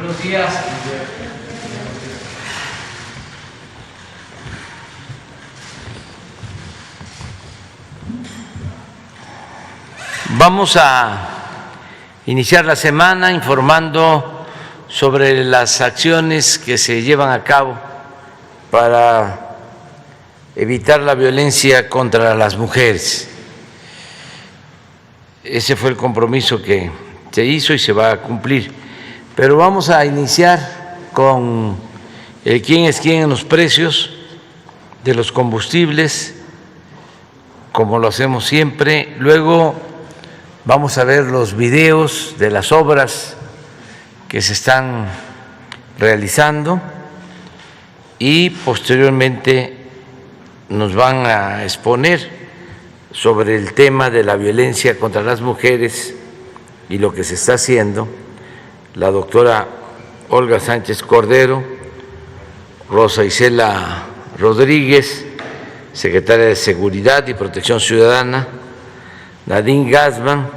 Buenos días. Vamos a iniciar la semana informando sobre las acciones que se llevan a cabo para evitar la violencia contra las mujeres. Ese fue el compromiso que se hizo y se va a cumplir. Pero vamos a iniciar con el quién es quién en los precios de los combustibles, como lo hacemos siempre. Luego vamos a ver los videos de las obras que se están realizando y posteriormente nos van a exponer sobre el tema de la violencia contra las mujeres y lo que se está haciendo la doctora Olga Sánchez Cordero, Rosa Isela Rodríguez, secretaria de Seguridad y Protección Ciudadana, Nadine Gassman,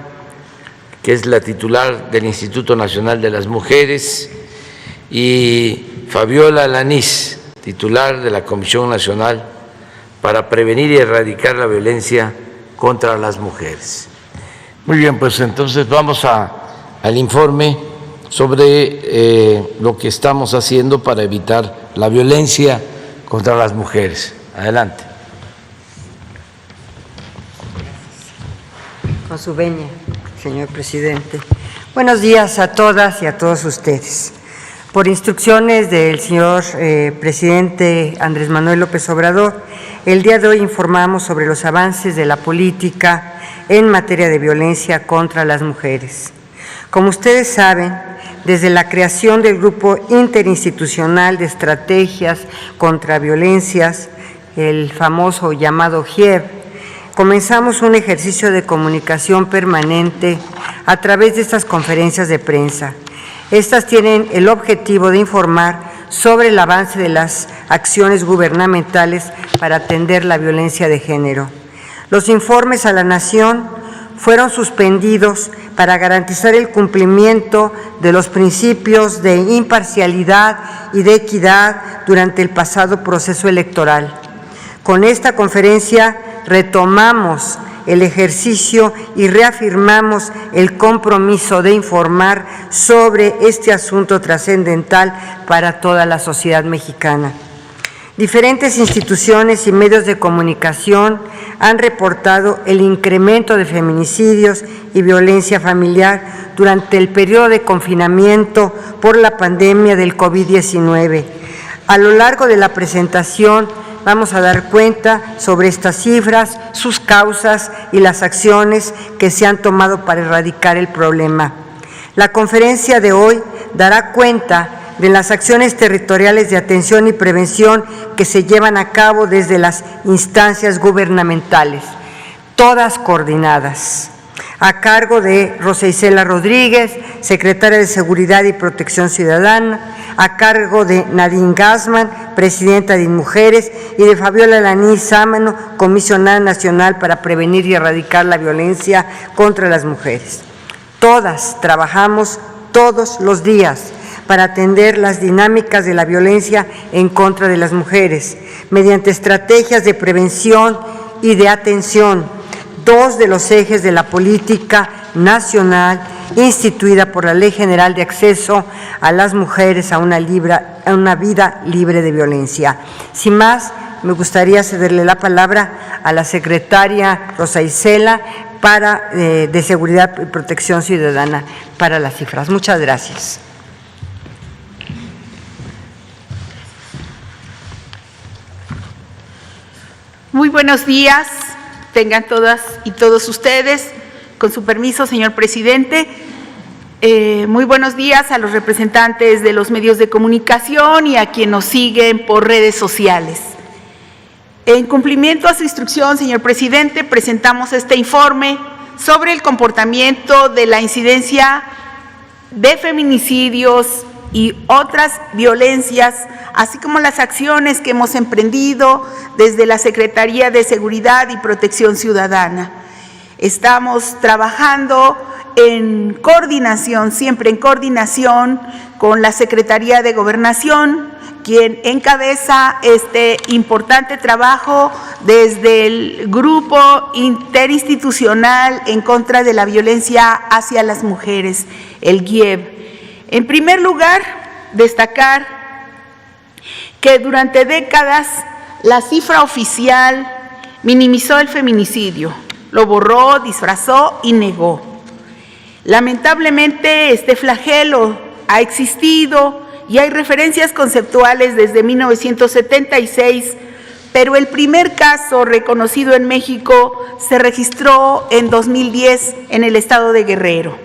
que es la titular del Instituto Nacional de las Mujeres, y Fabiola Alanís, titular de la Comisión Nacional para Prevenir y Erradicar la Violencia contra las Mujeres. Muy bien, pues entonces vamos al informe sobre lo que estamos haciendo para evitar la violencia contra las mujeres. Adelante. Con su venia, señor presidente. Buenos días a todas y a todos ustedes. Por instrucciones del señor presidente Andrés Manuel López Obrador, el día de hoy informamos sobre los avances de la política en materia de violencia contra las mujeres. Como ustedes saben, desde la creación del Grupo Interinstitucional de Estrategias contra Violencias, el famoso llamado GIEV, comenzamos un ejercicio de comunicación permanente a través de estas conferencias de prensa. Estas tienen el objetivo de informar sobre el avance de las acciones gubernamentales para atender la violencia de género. Los informes a la Nación fueron suspendidos para garantizar el cumplimiento de los principios de imparcialidad y de equidad durante el pasado proceso electoral. Con esta conferencia retomamos el ejercicio y reafirmamos el compromiso de informar sobre este asunto trascendental para toda la sociedad mexicana. Diferentes instituciones y medios de comunicación han reportado el incremento de feminicidios y violencia familiar durante el periodo de confinamiento por la pandemia del COVID-19. A lo largo de la presentación vamos a dar cuenta sobre estas cifras, sus causas y las acciones que se han tomado para erradicar el problema. La conferencia de hoy dará cuenta de las acciones territoriales de atención y prevención que se llevan a cabo desde las instancias gubernamentales, todas coordinadas, a cargo de Rosa Isela Rodríguez, secretaria de Seguridad y Protección Ciudadana, a cargo de Nadine Gassman, presidenta de InMujeres, y de Fabiola Alanís Sámano, comisionada nacional para prevenir y erradicar la violencia contra las mujeres. Todas trabajamos todos los días para atender las dinámicas de la violencia en contra de las mujeres, mediante estrategias de prevención y de atención, dos de los ejes de la política nacional instituida por la Ley General de Acceso a las Mujeres a una vida libre de violencia. Sin más, me gustaría cederle la palabra a la secretaria Rosa Isela de Seguridad y Protección Ciudadana para las cifras. Muchas gracias. Muy buenos días, tengan todas y todos ustedes. Con su permiso, señor presidente, muy buenos días a los representantes de los medios de comunicación y a quienes nos siguen por redes sociales. En cumplimiento a su instrucción, señor presidente, presentamos este informe sobre el comportamiento de la incidencia de feminicidios y otras violencias, así como las acciones que hemos emprendido desde la Secretaría de Seguridad y Protección Ciudadana. Estamos trabajando en coordinación, siempre en coordinación con la Secretaría de Gobernación, quien encabeza este importante trabajo desde el Grupo Interinstitucional en contra de la violencia hacia las mujeres, el GIEV. En primer lugar, destacar que durante décadas la cifra oficial minimizó el feminicidio, lo borró, disfrazó y negó. Lamentablemente, este flagelo ha existido y hay referencias conceptuales desde 1976, pero el primer caso reconocido en México se registró en 2010 en el estado de Guerrero.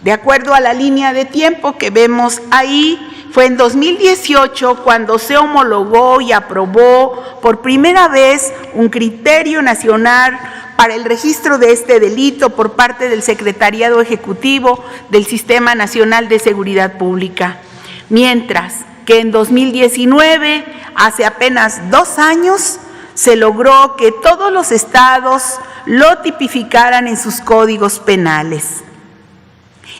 De acuerdo a la línea de tiempo que vemos ahí, fue en 2018 cuando se homologó y aprobó por primera vez un criterio nacional para el registro de este delito por parte del Secretariado Ejecutivo del Sistema Nacional de Seguridad Pública. Mientras que en 2019, hace apenas 2 años, se logró que todos los estados lo tipificaran en sus códigos penales.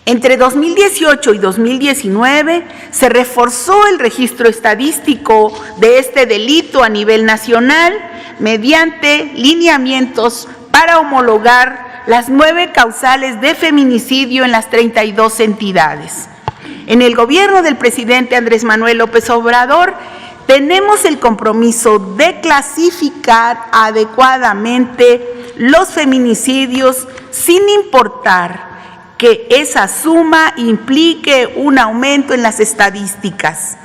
Entre 2018 y 2019 se reforzó el registro estadístico de este delito a nivel nacional mediante lineamientos para homologar las 9 causales de feminicidio en las 32 entidades. En el gobierno del presidente Andrés Manuel López Obrador tenemos el compromiso de clasificar adecuadamente los feminicidios sin importar que esa suma implique un aumento en las estadísticas.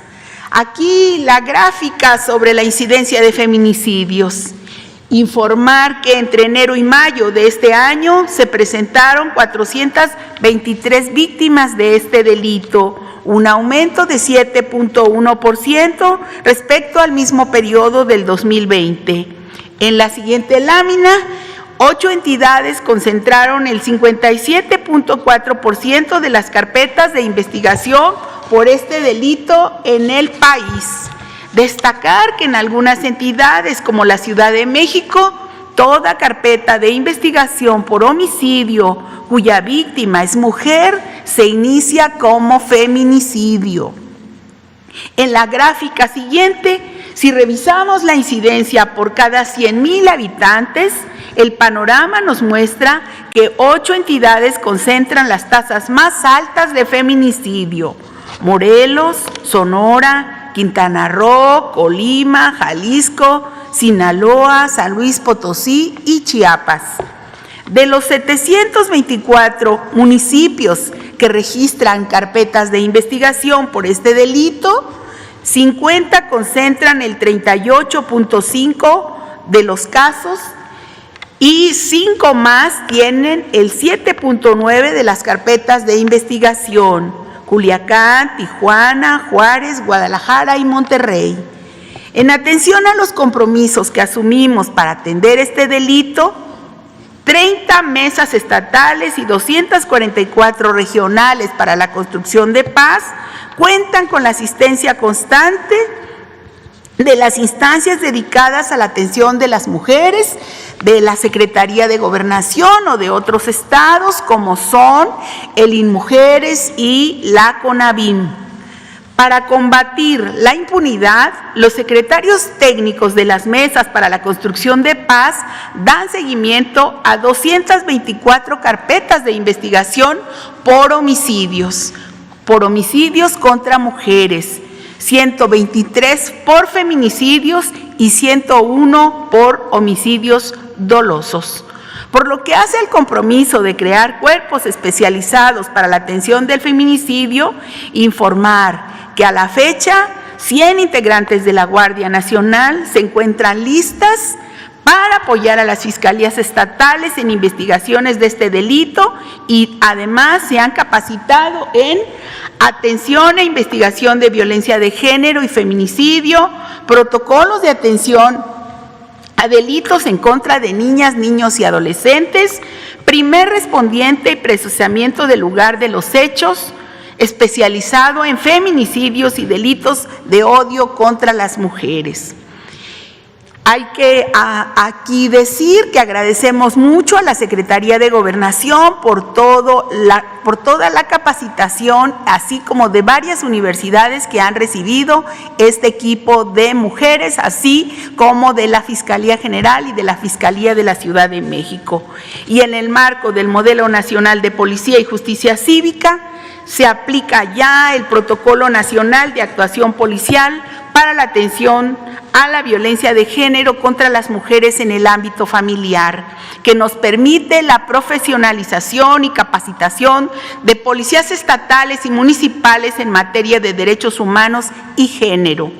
Aquí la gráfica sobre la incidencia de feminicidios. Informar que entre enero y mayo de este año se presentaron 423 víctimas de este delito, un aumento de 7.1% respecto al mismo periodo del 2020. En la siguiente lámina, 8 entidades concentraron el 57.4% de las carpetas de investigación por este delito en el país. Destacar que en algunas entidades como la Ciudad de México, toda carpeta de investigación por homicidio cuya víctima es mujer se inicia como feminicidio. En la gráfica siguiente, si revisamos la incidencia por cada 100,000 habitantes, el panorama nos muestra que 8 entidades concentran las tasas más altas de feminicidio: Morelos, Sonora, Quintana Roo, Colima, Jalisco, Sinaloa, San Luis Potosí y Chiapas. De los 724 municipios que registran carpetas de investigación por este delito, 50 concentran el 38.5% de los casos y 5 más tienen el 7.9% de las carpetas de investigación: Culiacán, Tijuana, Juárez, Guadalajara y Monterrey. En atención a los compromisos que asumimos para atender este delito, 30 mesas estatales y 244 regionales para la construcción de paz cuentan con la asistencia constante de las instancias dedicadas a la atención de las mujeres, de la Secretaría de Gobernación o de otros estados como son el INMujeres y la CONAVIM. Para combatir la impunidad, los secretarios técnicos de las mesas para la construcción de paz dan seguimiento a 224 carpetas de investigación por homicidios contra mujeres, 123 por feminicidios y 101 por homicidios dolosos. Por lo que hace al compromiso de crear cuerpos especializados para la atención del feminicidio, informar que a la fecha 100 integrantes de la Guardia Nacional se encuentran listas para apoyar a las fiscalías estatales en investigaciones de este delito y además se han capacitado en atención e investigación de violencia de género y feminicidio, protocolos de atención a delitos en contra de niñas, niños y adolescentes, primer respondiente y procesamiento del lugar de los hechos, especializado en feminicidios y delitos de odio contra las mujeres. Hay que aquí decir que agradecemos mucho a la Secretaría de Gobernación por toda la capacitación, así como de varias universidades que han recibido este equipo de mujeres, así como de la Fiscalía General y de la Fiscalía de la Ciudad de México. Y en el marco del Modelo Nacional de Policía y Justicia Cívica, se aplica ya el Protocolo Nacional de Actuación Policial para la atención a la violencia de género contra las mujeres en el ámbito familiar, que nos permite la profesionalización y capacitación de policías estatales y municipales en materia de derechos humanos y género.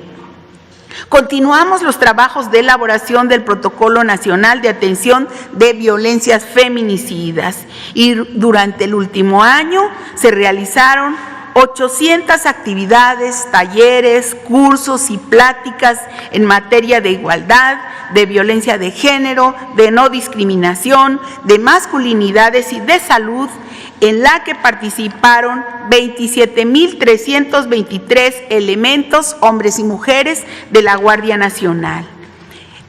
Continuamos los trabajos de elaboración del Protocolo Nacional de Atención de Violencias Feminicidas y durante el último año se realizaron 800 actividades, talleres, cursos y pláticas en materia de igualdad, de violencia de género, de no discriminación, de masculinidades y de salud, en la que participaron 27,323 elementos, hombres y mujeres, de la Guardia Nacional.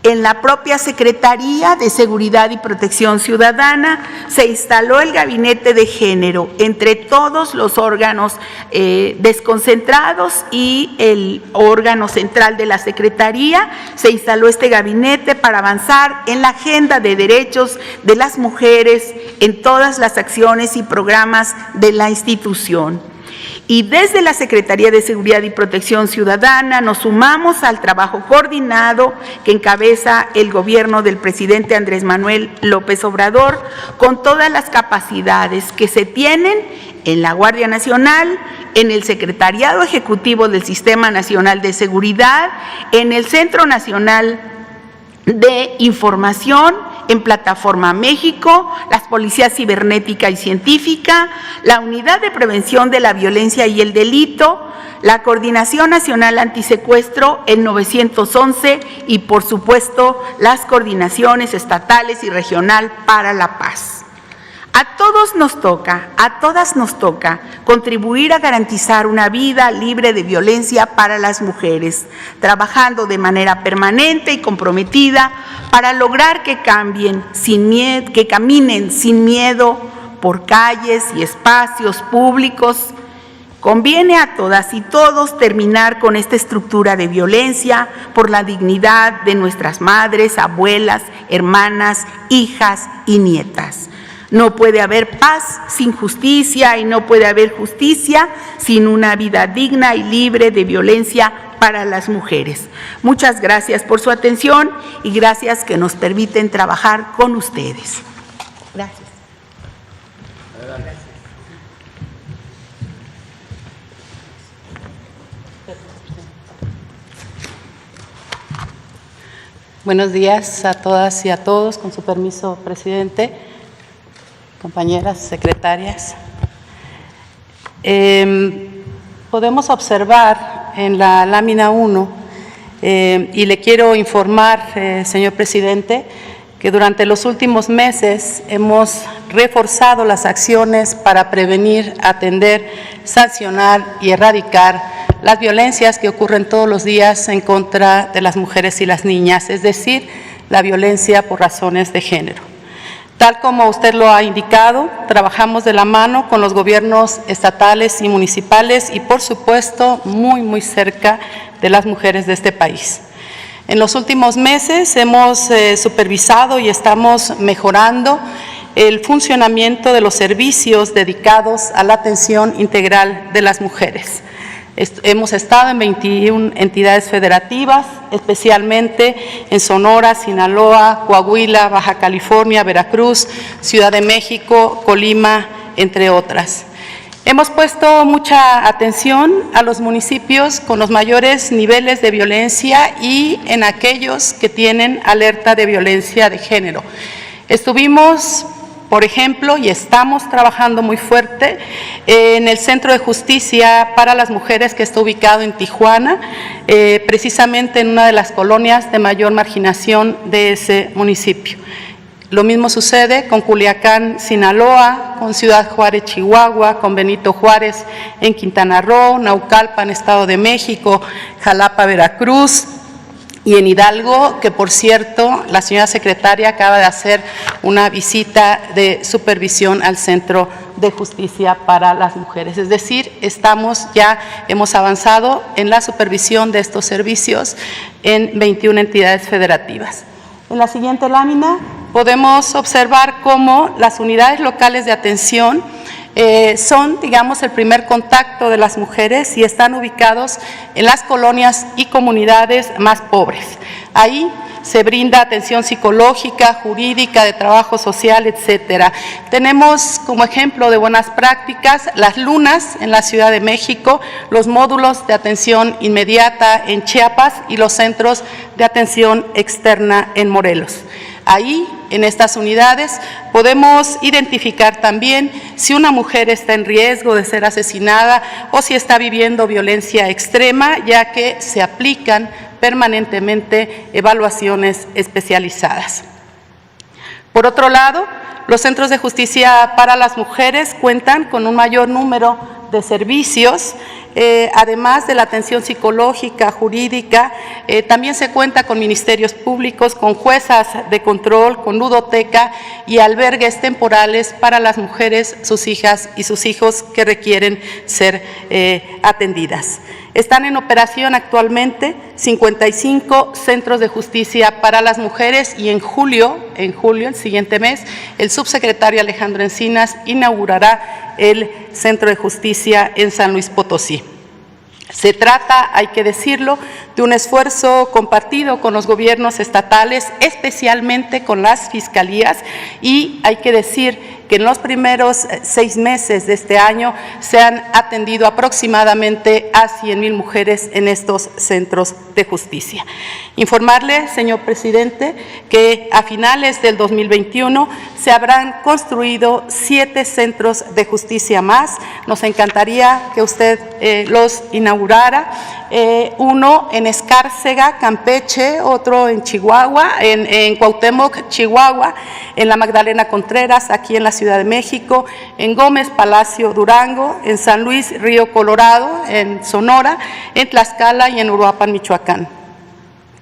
En la propia Secretaría de Seguridad y Protección Ciudadana se instaló el Gabinete de Género entre todos los órganos desconcentrados y el órgano central de la Secretaría. Se instaló este gabinete para avanzar en la agenda de derechos de las mujeres en todas las acciones y programas de la institución. Y desde la Secretaría de Seguridad y Protección Ciudadana nos sumamos al trabajo coordinado que encabeza el gobierno del presidente Andrés Manuel López Obrador, con todas las capacidades que se tienen en la Guardia Nacional, en el Secretariado Ejecutivo del Sistema Nacional de Seguridad, en el Centro Nacional de Información, en Plataforma México, las Policías Cibernética y Científica, la Unidad de Prevención de la Violencia y el Delito, la Coordinación Nacional Antisecuestro, el 911 y, por supuesto, las coordinaciones estatales y regional para la paz. A todas nos toca contribuir a garantizar una vida libre de violencia para las mujeres, trabajando de manera permanente y comprometida para lograr que caminen sin miedo por calles y espacios públicos. Conviene a todas y todos terminar con esta estructura de violencia por la dignidad de nuestras madres, abuelas, hermanas, hijas y nietas. No puede haber paz sin justicia y no puede haber justicia sin una vida digna y libre de violencia para las mujeres. Muchas gracias por su atención y gracias que nos permiten trabajar con ustedes. Gracias. Buenos días a todas y a todos, con su permiso, presidente, compañeras, secretarias. Podemos observar en la lámina 1, y le quiero informar, señor presidente, que durante los últimos meses hemos reforzado las acciones para prevenir, atender, sancionar y erradicar las violencias que ocurren todos los días en contra de las mujeres y las niñas, es decir, la violencia por razones de género. Tal como usted lo ha indicado, trabajamos de la mano con los gobiernos estatales y municipales y, por supuesto, muy cerca de las mujeres de este país. En los últimos meses hemos supervisado y estamos mejorando el funcionamiento de los servicios dedicados a la atención integral de las mujeres. Hemos estado en 21 entidades federativas, especialmente en Sonora, Sinaloa, Coahuila, Baja California, Veracruz, Ciudad de México, Colima, entre otras. Hemos puesto mucha atención a los municipios con los mayores niveles de violencia y en aquellos que tienen alerta de violencia de género. Estuvimos, por ejemplo, y estamos trabajando muy fuerte en el Centro de Justicia para las Mujeres que está ubicado en Tijuana, precisamente en una de las colonias de mayor marginación de ese municipio. Lo mismo sucede con Culiacán, Sinaloa, con Ciudad Juárez, Chihuahua, con Benito Juárez en Quintana Roo, Naucalpan, Estado de México, Jalapa, Veracruz, y en Hidalgo, que por cierto, la señora secretaria acaba de hacer una visita de supervisión al Centro de Justicia para las Mujeres. Es decir, hemos avanzado en la supervisión de estos servicios en 21 entidades federativas. En la siguiente lámina podemos observar cómo las unidades locales de atención son, digamos, el primer contacto de las mujeres y están ubicados en las colonias y comunidades más pobres. Ahí se brinda atención psicológica, jurídica, de trabajo social, etcétera. Tenemos como ejemplo de buenas prácticas las lunas en la Ciudad de México, los módulos de atención inmediata en Chiapas y los centros de atención externa en Morelos. Ahí, en estas unidades, podemos identificar también si una mujer está en riesgo de ser asesinada o si está viviendo violencia extrema, ya que se aplican permanentemente evaluaciones especializadas. Por otro lado, los centros de justicia para las mujeres cuentan con un mayor número de servicios, además de la atención psicológica, jurídica, también se cuenta con ministerios públicos, con juezas de control, con ludoteca y albergues temporales para las mujeres, sus hijas y sus hijos que requieren ser atendidas. Están en operación actualmente 55 centros de justicia para las mujeres y en julio, el siguiente mes, el subsecretario Alejandro Encinas inaugurará el Centro de Justicia en San Luis Potosí. Se trata, hay que decirlo, de un esfuerzo compartido con los gobiernos estatales, especialmente con las fiscalías, y hay que decir que en los primeros 6 meses de este año se han atendido aproximadamente a 100,000 mujeres en estos centros de justicia. Informarle, señor presidente, que a finales del 2021 se habrán construido 7 centros de justicia más. Nos encantaría que usted los inaugurara. Uno en Escárcega, Campeche, otro en Chihuahua, en Cuauhtémoc, Chihuahua, en la Magdalena Contreras, aquí en la Ciudad de México, en Gómez Palacio, Durango, en San Luis Río Colorado, en Sonora, en Tlaxcala y en Uruapan, Michoacán.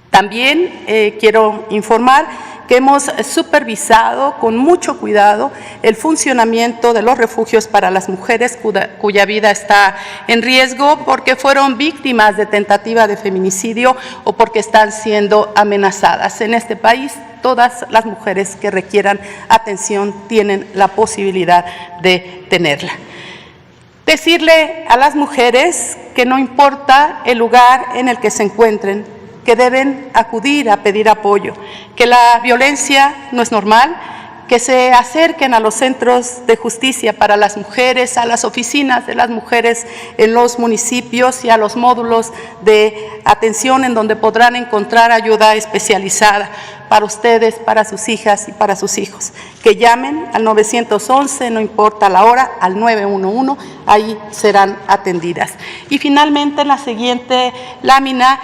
También quiero informar que hemos supervisado con mucho cuidado el funcionamiento de los refugios para las mujeres cuya vida está en riesgo porque fueron víctimas de tentativa de feminicidio o porque están siendo amenazadas. En este país, todas las mujeres que requieran atención tienen la posibilidad de tenerla. Decirle a las mujeres que no importa el lugar en el que se encuentren, que deben acudir a pedir apoyo, que la violencia no es normal, que se acerquen a los centros de justicia para las mujeres, a las oficinas de las mujeres en los municipios y a los módulos de atención en donde podrán encontrar ayuda especializada para ustedes, para sus hijas y para sus hijos. Que llamen al 911, no importa la hora, al 911, ahí serán atendidas. Y finalmente, en la siguiente lámina,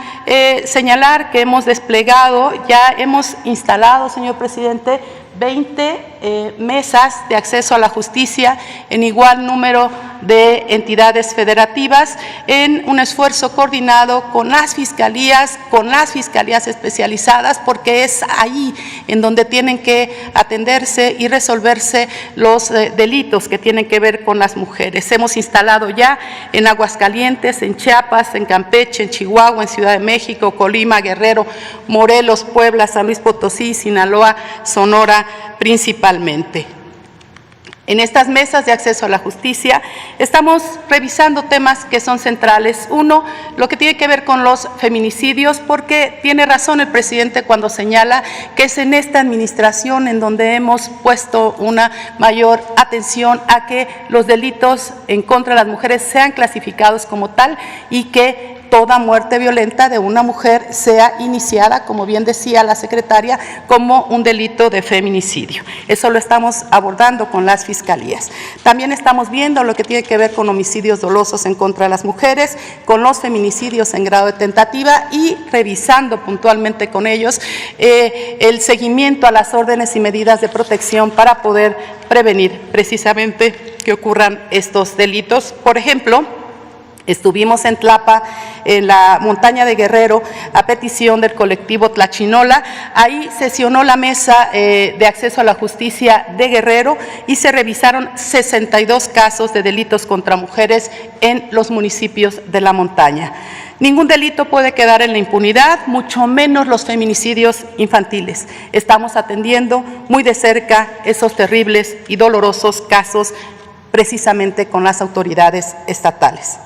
señalar que hemos desplegado, ya hemos instalado, señor presidente, 20 mesas de acceso a la justicia en igual número de entidades federativas en un esfuerzo coordinado con las fiscalías especializadas, porque es ahí en donde tienen que atenderse y resolverse los delitos que tienen que ver con las mujeres. Hemos instalado ya en Aguascalientes, en Chiapas, en Campeche, en Chihuahua, en Ciudad de México, Colima, Guerrero, Morelos, Puebla, San Luis Potosí, Sinaloa, Sonora, principalmente. En estas mesas de acceso a la justicia estamos revisando temas que son centrales. Uno, lo que tiene que ver con los feminicidios, porque tiene razón el presidente cuando señala que es en esta administración en donde hemos puesto una mayor atención a que los delitos en contra de las mujeres sean clasificados como tal y que toda muerte violenta de una mujer sea iniciada, como bien decía la secretaria, como un delito de feminicidio. Eso lo estamos abordando con las fiscalías. También estamos viendo lo que tiene que ver con homicidios dolosos en contra de las mujeres, con los feminicidios en grado de tentativa y revisando puntualmente con ellos el seguimiento a las órdenes y medidas de protección para poder prevenir precisamente que ocurran estos delitos. Por ejemplo, Estuvimos en Tlapa, en la montaña de Guerrero, a petición del colectivo Tlachinola. Ahí sesionó la mesa de acceso a la justicia de Guerrero y se revisaron 62 casos de delitos contra mujeres en los municipios de la montaña. Ningún delito puede quedar en la impunidad, mucho menos los feminicidios infantiles. Estamos atendiendo muy de cerca esos terribles y dolorosos casos precisamente con las autoridades estatales.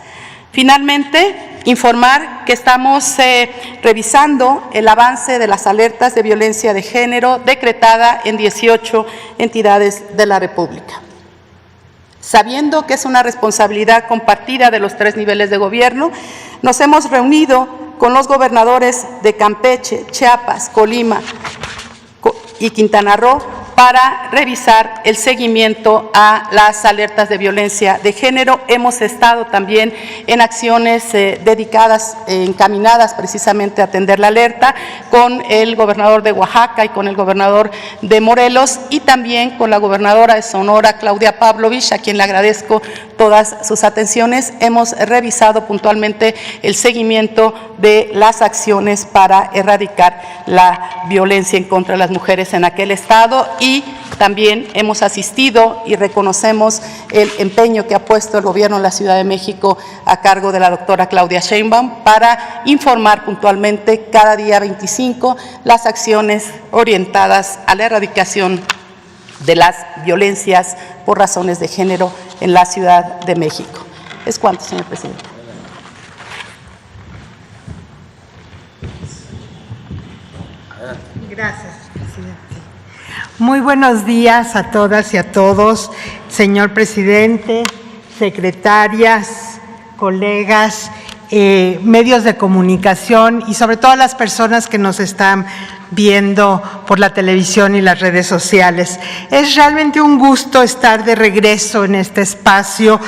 Finalmente, informar que estamos revisando el avance de las alertas de violencia de género decretada en 18 entidades de la República. Sabiendo que es una responsabilidad compartida de los 3 niveles de gobierno, nos hemos reunido con los gobernadores de Campeche, Chiapas, Colima y Quintana Roo para revisar el seguimiento a las alertas de violencia de género. Hemos estado también en acciones dedicadas, encaminadas precisamente a atender la alerta con el gobernador de Oaxaca y con el gobernador de Morelos y también con la gobernadora de Sonora, Claudia Pavlovich, a quien le agradezco todas sus atenciones. Hemos revisado puntualmente el seguimiento de las acciones para erradicar la violencia en contra de las mujeres en aquel estado y también hemos asistido y reconocemos el empeño que ha puesto el gobierno de la Ciudad de México a cargo de la doctora Claudia Sheinbaum para informar puntualmente cada día 25 las acciones orientadas a la erradicación de las violencias por razones de género en la Ciudad de México. Es cuanto, señor presidente. Gracias, presidente. Muy buenos días a todas y a todos, señor presidente, secretarias, colegas, medios de comunicación y sobre todo las personas que nos están viendo por la televisión y las redes sociales. Es realmente un gusto estar de regreso en este espacio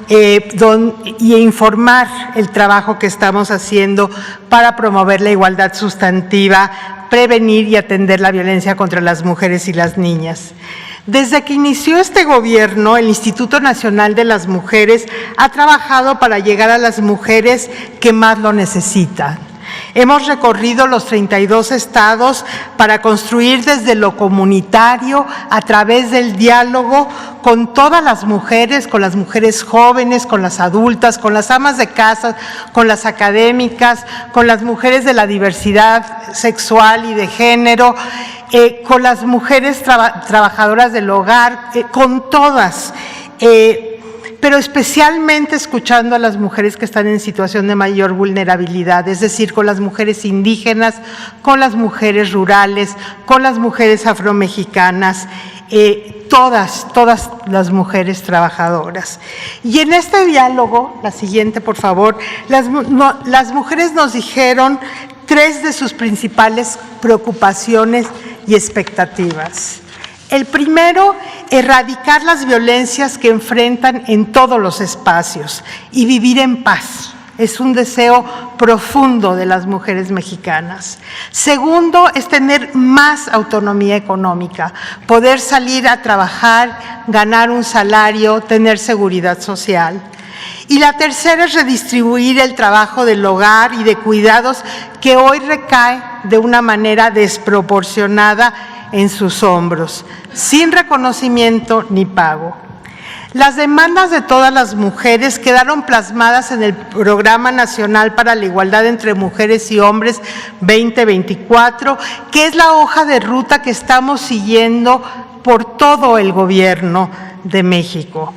y informar el trabajo que estamos haciendo para promover la igualdad sustantiva, prevenir y atender la violencia contra las mujeres y las niñas. Desde que inició este gobierno, el Instituto Nacional de las Mujeres ha trabajado para llegar a las mujeres que más lo necesitan. Hemos recorrido los 32 estados para construir desde lo comunitario, a través del diálogo con todas las mujeres, con las mujeres jóvenes, con las adultas, con las amas de casa, con las académicas, con las mujeres de la diversidad sexual y de género, con las mujeres trabajadoras del hogar, con todas. Pero especialmente escuchando a las mujeres que están en situación de mayor vulnerabilidad, es decir, con las mujeres indígenas, con las mujeres rurales, con las mujeres afromexicanas, todas las mujeres trabajadoras. Y en este diálogo, la siguiente por favor, las mujeres nos dijeron 3 de sus principales preocupaciones y expectativas. El primero, erradicar las violencias que enfrentan en todos los espacios y vivir en paz. Es un deseo profundo de las mujeres mexicanas. Segundo, es tener más autonomía económica, poder salir a trabajar, ganar un salario, tener seguridad social. Y la tercera es redistribuir el trabajo del hogar y de cuidados que hoy recae de una manera desproporcionada en sus hombros, sin reconocimiento ni pago. Las demandas de todas las mujeres quedaron plasmadas en el Programa Nacional para la Igualdad entre Mujeres y Hombres 2024, que es la hoja de ruta que estamos siguiendo por todo el Gobierno de México.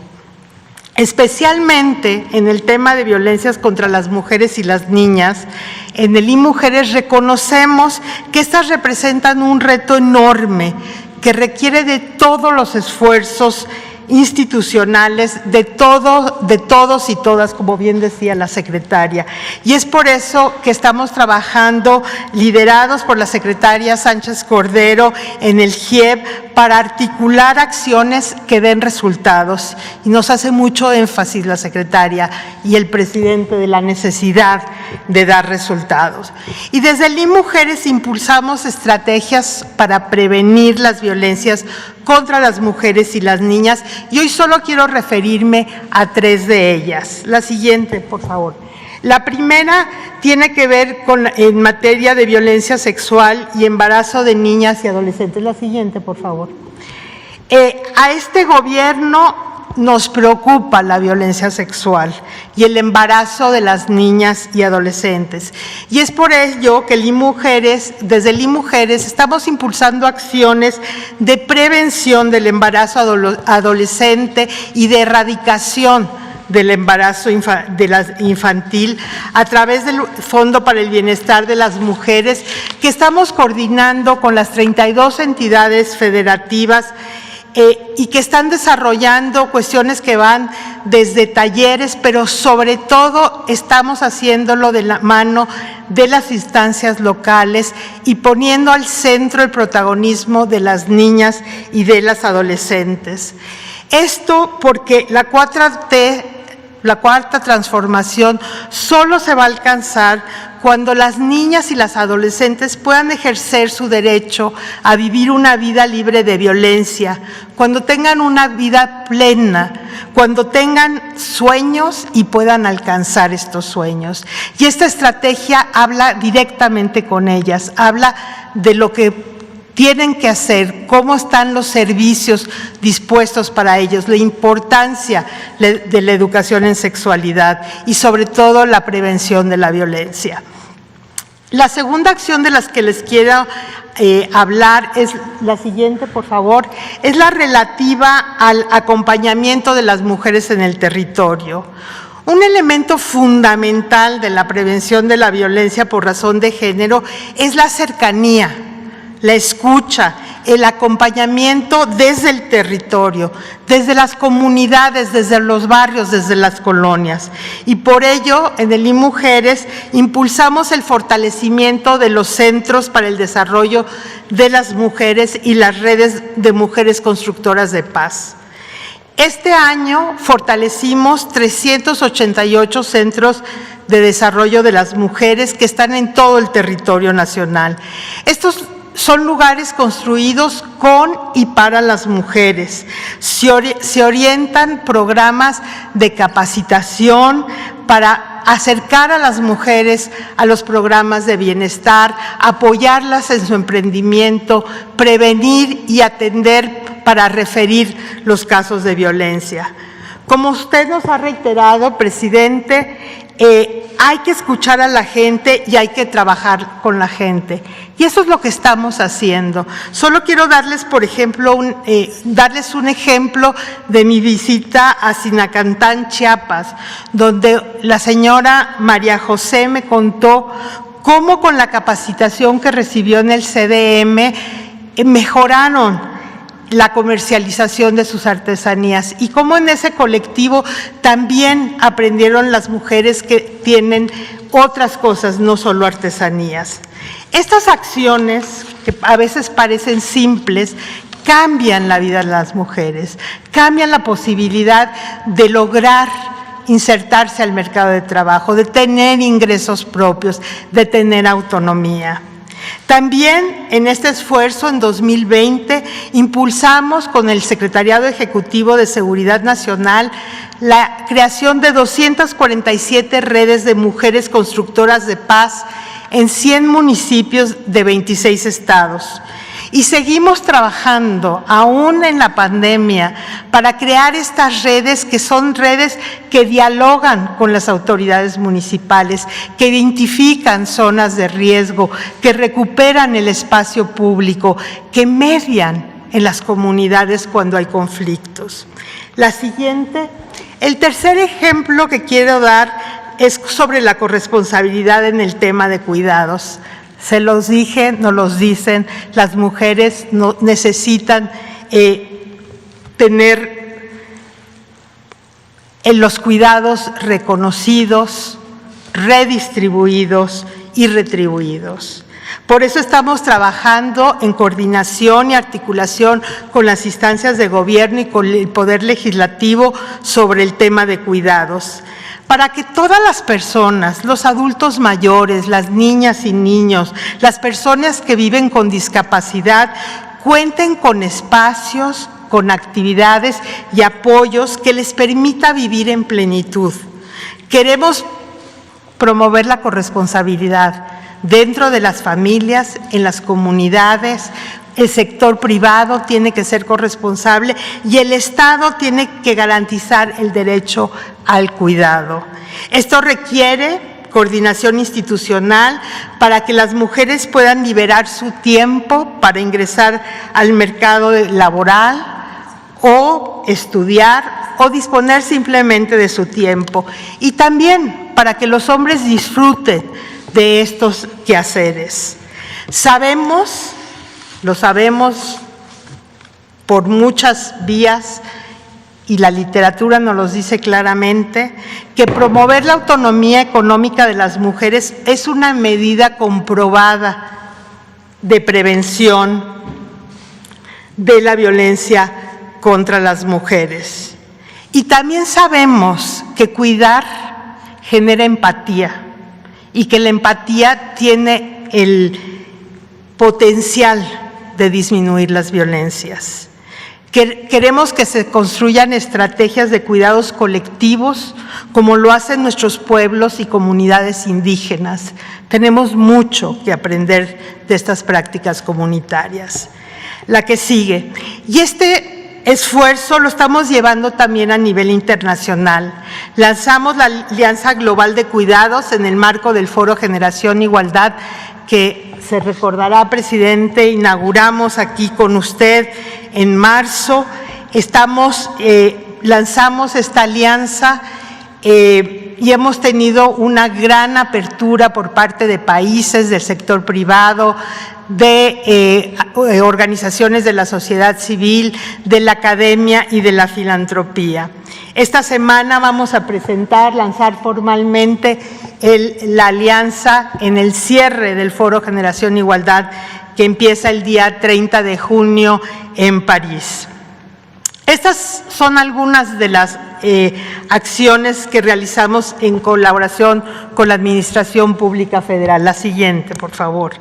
Especialmente en el tema de violencias contra las mujeres y las niñas, en el IMujeres reconocemos que estas representan un reto enorme que requiere de todos los esfuerzos institucionales, de todos y todas, como bien decía la secretaria. Y es por eso que estamos trabajando, liderados por la secretaria Sánchez Cordero, en el GIEP, para articular acciones que den resultados. Y nos hace mucho énfasis la secretaria y el presidente de la necesidad de dar resultados. Y desde el IMujeres impulsamos estrategias para prevenir las violencias contra las mujeres y las niñas, y hoy solo quiero referirme a 3 de ellas. La siguiente, por favor. La primera tiene que ver en materia de violencia sexual y embarazo de niñas y adolescentes. La siguiente, por favor. A este gobierno nos preocupa la violencia sexual y el embarazo de las niñas y adolescentes. Y es por ello que desde el IMujeres estamos impulsando acciones de prevención del embarazo adolescente y de erradicación del embarazo infantil a través del Fondo para el Bienestar de las Mujeres, que estamos coordinando con las 32 entidades federativas y que están desarrollando cuestiones que van desde talleres, pero sobre todo estamos haciéndolo de la mano de las instancias locales y poniendo al centro el protagonismo de las niñas y de las adolescentes. Esto porque la cuarta transformación solo se va a alcanzar cuando las niñas y las adolescentes puedan ejercer su derecho a vivir una vida libre de violencia, cuando tengan una vida plena, cuando tengan sueños y puedan alcanzar estos sueños. Y esta estrategia habla directamente con ellas, habla de lo que tienen que hacer, cómo están los servicios dispuestos para ellos, la importancia de la educación en sexualidad y sobre todo la prevención de la violencia. La segunda acción de las que les quiero hablar es la siguiente, por favor, es la relativa al acompañamiento de las mujeres en el territorio. Un elemento fundamental de la prevención de la violencia por razón de género es la cercanía, la escucha, el acompañamiento desde el territorio, desde las comunidades, desde los barrios, desde las colonias. Y por ello, en el IMujeres impulsamos el fortalecimiento de los centros para el desarrollo de las mujeres y las redes de mujeres constructoras de paz. Este año fortalecimos 388 centros de desarrollo de las mujeres que están en todo el territorio nacional. Estos son lugares construidos con y para las mujeres. Se orientan programas de capacitación para acercar a las mujeres a los programas de bienestar, apoyarlas en su emprendimiento, prevenir y atender para referir los casos de violencia. Como usted nos ha reiterado, presidente, hay que escuchar a la gente y hay que trabajar con la gente. Y eso es lo que estamos haciendo. Solo quiero darles, por ejemplo, darles un ejemplo de mi visita a Sinacantán, Chiapas, donde la señora María José me contó cómo con la capacitación que recibió en el CDM mejoraron la comercialización de sus artesanías y cómo en ese colectivo también aprendieron las mujeres que tienen otras cosas, no solo artesanías. Estas acciones, que a veces parecen simples, cambian la vida de las mujeres, cambian la posibilidad de lograr insertarse al mercado de trabajo, de tener ingresos propios, de tener autonomía. También en este esfuerzo, en 2020, impulsamos con el Secretariado Ejecutivo de Seguridad Nacional la creación de 247 redes de mujeres constructoras de paz en 100 municipios de 26 estados. Y seguimos trabajando, aún en la pandemia, para crear estas redes que son redes que dialogan con las autoridades municipales, que identifican zonas de riesgo, que recuperan el espacio público, que median en las comunidades cuando hay conflictos. La siguiente, el tercer ejemplo que quiero dar es sobre la corresponsabilidad en el tema de cuidados. Se los dije, nos los dicen, las mujeres necesitan tener los cuidados reconocidos, redistribuidos y retribuidos. Por eso estamos trabajando en coordinación y articulación con las instancias de gobierno y con el Poder Legislativo sobre el tema de cuidados, para que todas las personas, los adultos mayores, las niñas y niños, las personas que viven con discapacidad, cuenten con espacios, con actividades y apoyos que les permita vivir en plenitud. Queremos promover la corresponsabilidad dentro de las familias, en las comunidades. El sector privado tiene que ser corresponsable y el Estado tiene que garantizar el derecho al cuidado. Esto requiere coordinación institucional para que las mujeres puedan liberar su tiempo para ingresar al mercado laboral o estudiar o disponer simplemente de su tiempo. Y también para que los hombres disfruten de estos quehaceres. Lo sabemos por muchas vías y la literatura nos lo dice claramente, que promover la autonomía económica de las mujeres es una medida comprobada de prevención de la violencia contra las mujeres. Y también sabemos que cuidar genera empatía y que la empatía tiene el potencial de disminuir las violencias. Queremos que se construyan estrategias de cuidados colectivos, como lo hacen nuestros pueblos y comunidades indígenas. Tenemos mucho que aprender de estas prácticas comunitarias. La que sigue. Y este esfuerzo lo estamos llevando también a nivel internacional. Lanzamos la Alianza Global de Cuidados en el marco del Foro Generación Igualdad, que se recordará, presidente, inauguramos aquí con usted en marzo. Lanzamos esta alianza y hemos tenido una gran apertura por parte de países, del sector privado, de organizaciones de la sociedad civil, de la academia y de la filantropía. Esta semana vamos a lanzar formalmente la alianza en el cierre del Foro Generación Igualdad, que empieza el día 30 de junio en París. Estas son algunas de las acciones que realizamos en colaboración con la Administración Pública Federal. La siguiente, por favor.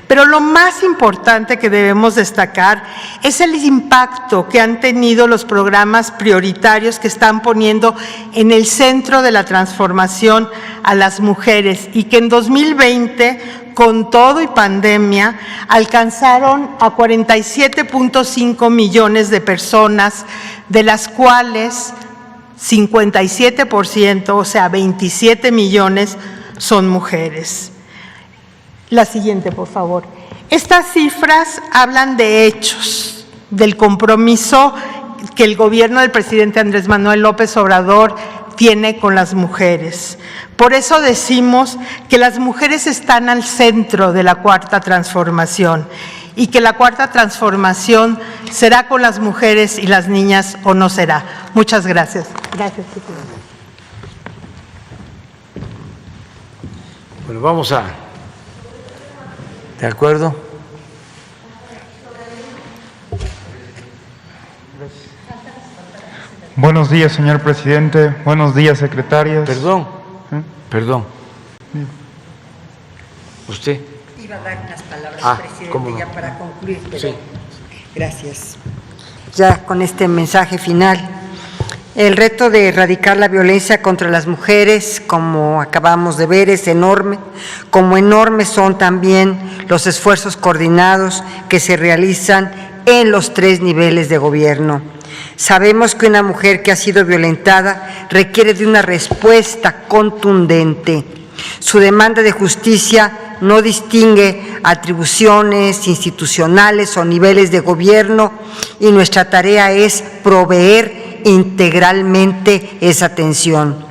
Pero lo más importante que debemos destacar es el impacto que han tenido los programas prioritarios que están poniendo en el centro de la transformación a las mujeres y que en 2020, con todo y pandemia, alcanzaron a 47.5 millones de personas, de las cuales 57%, o sea, 27 millones, son mujeres. La siguiente, por favor. Estas cifras hablan de hechos, del compromiso que el gobierno del presidente Andrés Manuel López Obrador tiene con las mujeres. Por eso decimos que las mujeres están al centro de la Cuarta Transformación y que la Cuarta Transformación será con las mujeres y las niñas o no será. Muchas gracias. Gracias, presidente. Bueno, vamos a... ¿De acuerdo? Buenos días, señor presidente. Buenos días, secretarios. Perdón. ¿Usted? Iba a dar unas palabras, presidente, ¿cómo no? ya para concluir. Pero Sí. Gracias. Ya con este mensaje final. El reto de erradicar la violencia contra las mujeres, como acabamos de ver, es enorme. Como enormes son también los esfuerzos coordinados que se realizan en los 3 niveles de gobierno. Sabemos que una mujer que ha sido violentada requiere de una respuesta contundente. Su demanda de justicia no distingue atribuciones institucionales o niveles de gobierno y nuestra tarea es proveer integralmente esa atención.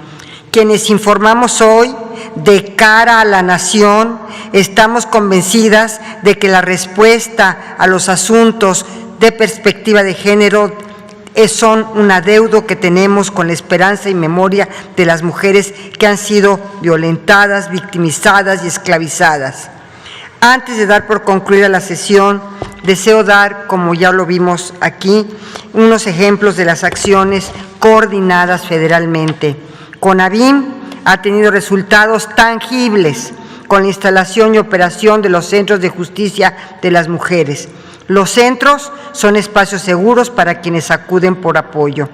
Quienes informamos hoy de cara a la nación, estamos convencidas de que la respuesta a los asuntos de perspectiva de género son un adeudo que tenemos con la esperanza y memoria de las mujeres que han sido violentadas, victimizadas y esclavizadas. Antes de dar por concluida la sesión, deseo dar, como ya lo vimos aquí, unos ejemplos de las acciones coordinadas federalmente. CONAVIM ha tenido resultados tangibles con la instalación y operación de los centros de justicia de las mujeres. Los centros son espacios seguros para quienes acuden por apoyo.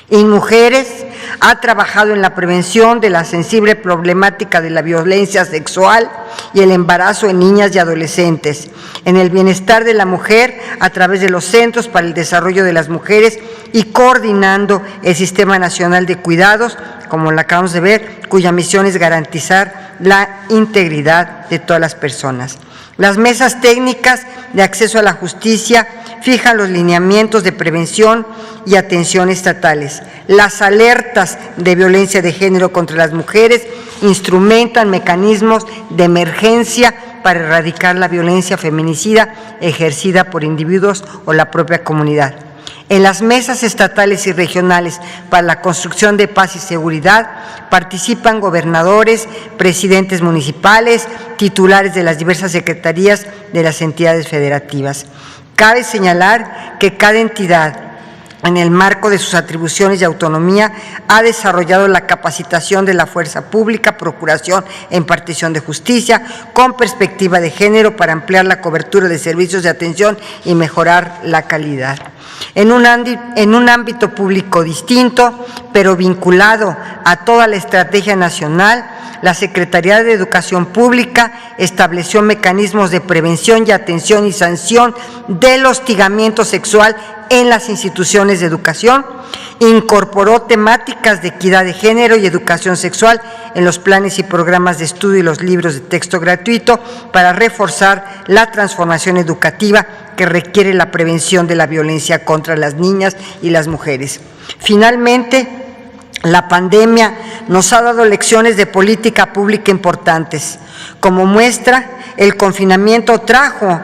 InMujeres ha trabajado en la prevención de la sensible problemática de la violencia sexual y el embarazo en niñas y adolescentes, en el bienestar de la mujer a través de los Centros para el Desarrollo de las Mujeres y coordinando el Sistema Nacional de Cuidados, como lo acabamos de ver, cuya misión es garantizar la integridad de todas las personas. Las mesas técnicas de acceso a la justicia fijan los lineamientos de prevención y atención estatales. Las alertas de violencia de género contra las mujeres instrumentan mecanismos de emergencia para erradicar la violencia feminicida ejercida por individuos o la propia comunidad. En las mesas estatales y regionales para la construcción de paz y seguridad participan gobernadores, presidentes municipales, titulares de las diversas secretarías de las entidades federativas. Cabe señalar que cada entidad, en el marco de sus atribuciones y autonomía, ha desarrollado la capacitación de la fuerza pública, procuración e impartición de justicia, con perspectiva de género para ampliar la cobertura de servicios de atención y mejorar la calidad. En un ámbito público distinto, pero vinculado a toda la estrategia nacional, la Secretaría de Educación Pública estableció mecanismos de prevención y atención y sanción del hostigamiento sexual en las instituciones de educación, incorporó temáticas de equidad de género y educación sexual en los planes y programas de estudio y los libros de texto gratuito para reforzar la transformación educativa que requiere la prevención de la violencia contra las niñas y las mujeres. Finalmente, la pandemia nos ha dado lecciones de política pública importantes. Como muestra, el confinamiento trajo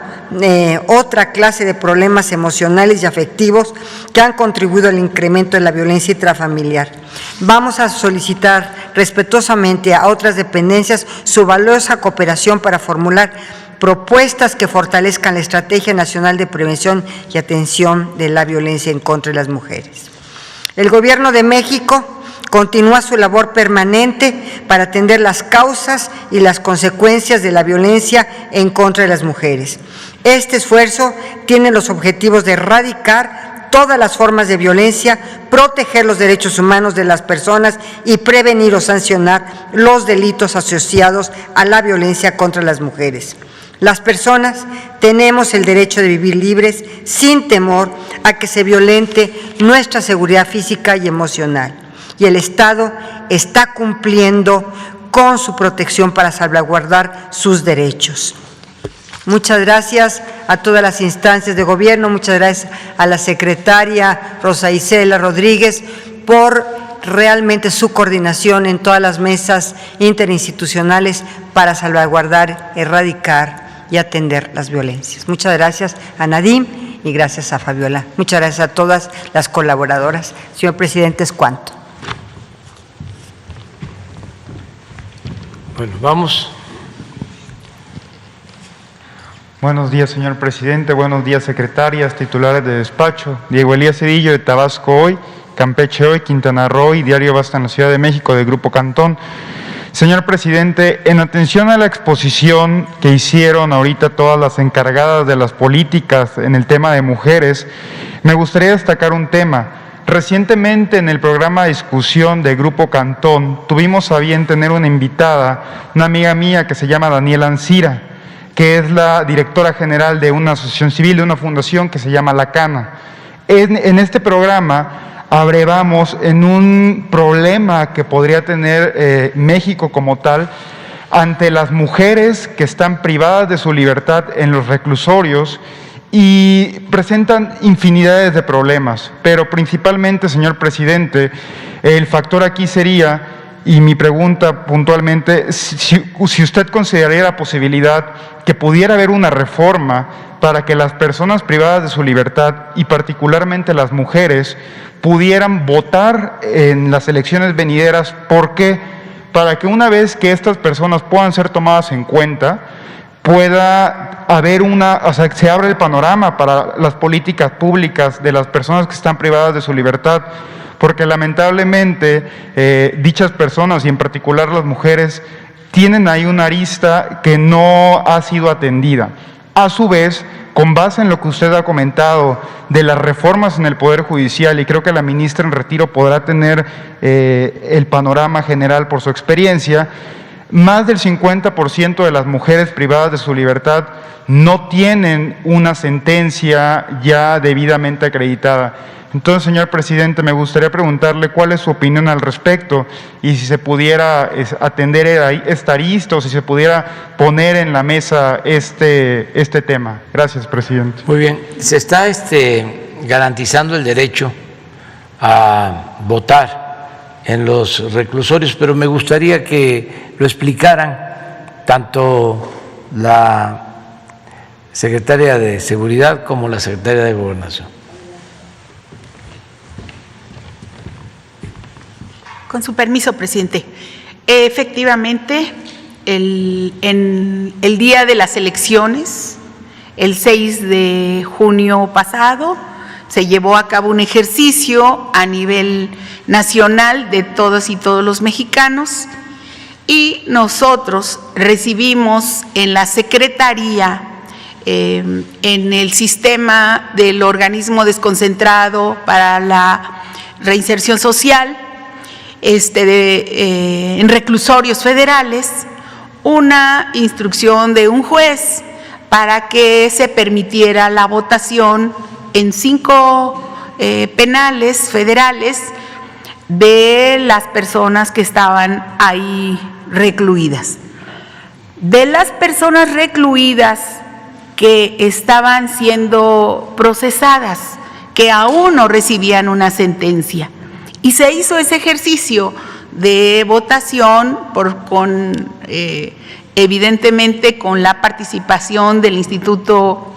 otra clase de problemas emocionales y afectivos que han contribuido al incremento de la violencia intrafamiliar. Vamos a solicitar respetuosamente a otras dependencias su valiosa cooperación para formular propuestas que fortalezcan la Estrategia Nacional de Prevención y Atención de la Violencia en contra de las mujeres. El Gobierno de México continúa su labor permanente para atender las causas y las consecuencias de la violencia en contra de las mujeres. Este esfuerzo tiene los objetivos de erradicar todas las formas de violencia, proteger los derechos humanos de las personas y prevenir o sancionar los delitos asociados a la violencia contra las mujeres. Las personas tenemos el derecho de vivir libres, sin temor a que se violente nuestra seguridad física y emocional. Y el Estado está cumpliendo con su protección para salvaguardar sus derechos. Muchas gracias a todas las instancias de gobierno, muchas gracias a la secretaria Rosa Isela Rodríguez por realmente su coordinación en todas las mesas interinstitucionales para salvaguardar, erradicar y atender las violencias. Muchas gracias a Nadim y gracias a Fabiola. Muchas gracias a todas las colaboradoras. Señor presidente, es cuanto. Bueno, vamos. Buenos días, señor presidente. Buenos días, secretarias, titulares de despacho. Diego Elías Cedillo, de Tabasco Hoy, Campeche Hoy, Quintana Roo y Diario Basta en la Ciudad de México, de Grupo Cantón. Señor presidente, en atención a la exposición que hicieron ahorita todas las encargadas de las políticas en el tema de mujeres, me gustaría destacar un tema. Recientemente en el programa de discusión de Grupo Cantón tuvimos a bien tener una invitada, una amiga mía que se llama Daniela Ancira, que es la directora general de una asociación civil, de una fundación que se llama La Cana. En este programa abrevamos en un problema que podría tener México como tal ante las mujeres que están privadas de su libertad en los reclusorios y presentan infinidades de problemas, pero principalmente, señor presidente, el factor aquí sería, y mi pregunta puntualmente, si usted consideraría la posibilidad que pudiera haber una reforma para que las personas privadas de su libertad, y particularmente las mujeres, pudieran votar en las elecciones venideras. ¿Por qué? Para que una vez que estas personas puedan ser tomadas en cuenta, pueda haber se abre el panorama para las políticas públicas de las personas que están privadas de su libertad, porque lamentablemente dichas personas, y en particular las mujeres, tienen ahí una arista que no ha sido atendida. A su vez, con base en lo que usted ha comentado de las reformas en el Poder Judicial, y creo que la ministra en retiro podrá tener el panorama general por su experiencia, más del 50% de las mujeres privadas de su libertad no tienen una sentencia ya debidamente acreditada. Entonces, señor presidente, me gustaría preguntarle cuál es su opinión al respecto y si se pudiera atender esta arista o si se pudiera poner en la mesa este tema. Gracias, presidente. Muy bien. Se está garantizando el derecho a votar en los reclusorios, pero me gustaría que lo explicaran tanto la secretaria de Seguridad como la secretaria de Gobernación. Con su permiso, presidente. Efectivamente, en el día de las elecciones, el 6 de junio pasado, se llevó a cabo un ejercicio a nivel nacional de todas y todos los mexicanos y nosotros recibimos en la Secretaría, en el sistema del organismo desconcentrado para la reinserción social, en reclusorios federales, una instrucción de un juez para que se permitiera la votación en 5 penales federales de las personas que estaban ahí recluidas. De las personas recluidas que estaban siendo procesadas, que aún no recibían una sentencia. Y se hizo ese ejercicio de votación evidentemente con la participación del Instituto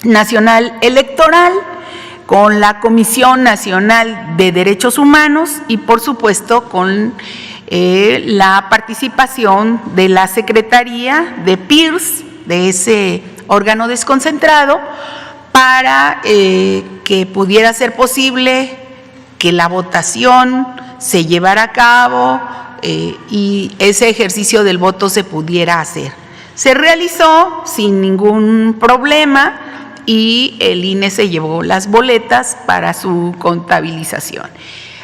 Nacional Electoral, con la Comisión Nacional de Derechos Humanos y por supuesto con la participación de la Secretaría de PIRS, de ese órgano desconcentrado, para que pudiera ser posible que la votación se llevara a cabo y ese ejercicio del voto se pudiera hacer. Se realizó sin ningún problema y el INE se llevó las boletas para su contabilización.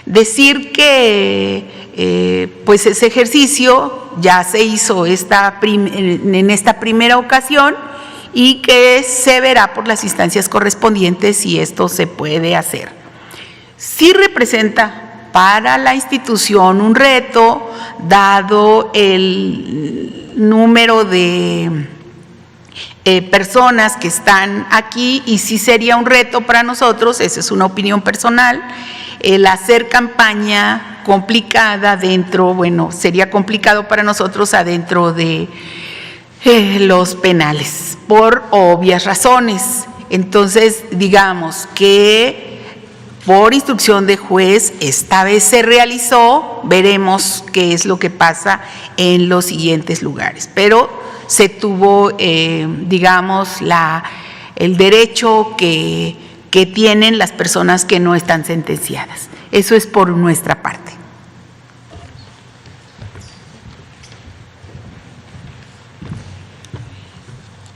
Decir que pues ese ejercicio ya se hizo en esta primera ocasión y que se verá por las instancias correspondientes si esto se puede hacer. Sí representa para la institución un reto, dado el número de personas que están aquí, y sí sería un reto para nosotros, esa es una opinión personal, el hacer campaña complicada sería complicado para nosotros adentro de los penales, por obvias razones. Entonces, digamos que por instrucción de juez, esta vez se realizó, veremos qué es lo que pasa en los siguientes lugares. Pero se tuvo, digamos, el derecho que tienen las personas que no están sentenciadas. Eso es por nuestra parte.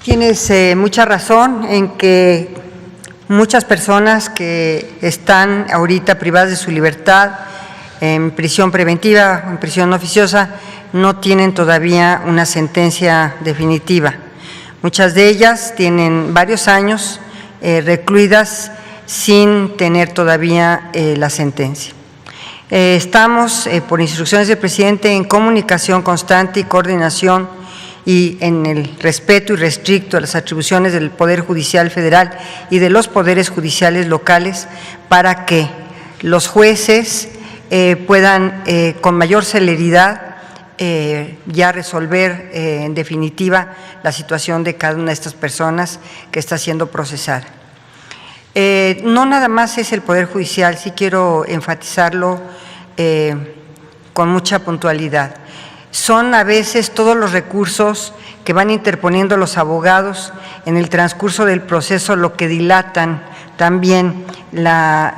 Tienes mucha razón en que muchas personas que están ahorita privadas de su libertad en prisión preventiva, en prisión oficiosa, no tienen todavía una sentencia definitiva. Muchas de ellas tienen varios años recluidas sin tener todavía la sentencia. Estamos, por instrucciones del presidente, en comunicación constante y coordinación y en el respeto irrestricto a las atribuciones del Poder Judicial Federal y de los poderes judiciales locales para que los jueces puedan con mayor celeridad ya resolver en definitiva la situación de cada una de estas personas que está siendo procesada. No nada más es el Poder Judicial, sí quiero enfatizarlo con mucha puntualidad. Son a veces todos los recursos que van interponiendo los abogados en el transcurso del proceso lo que dilatan también la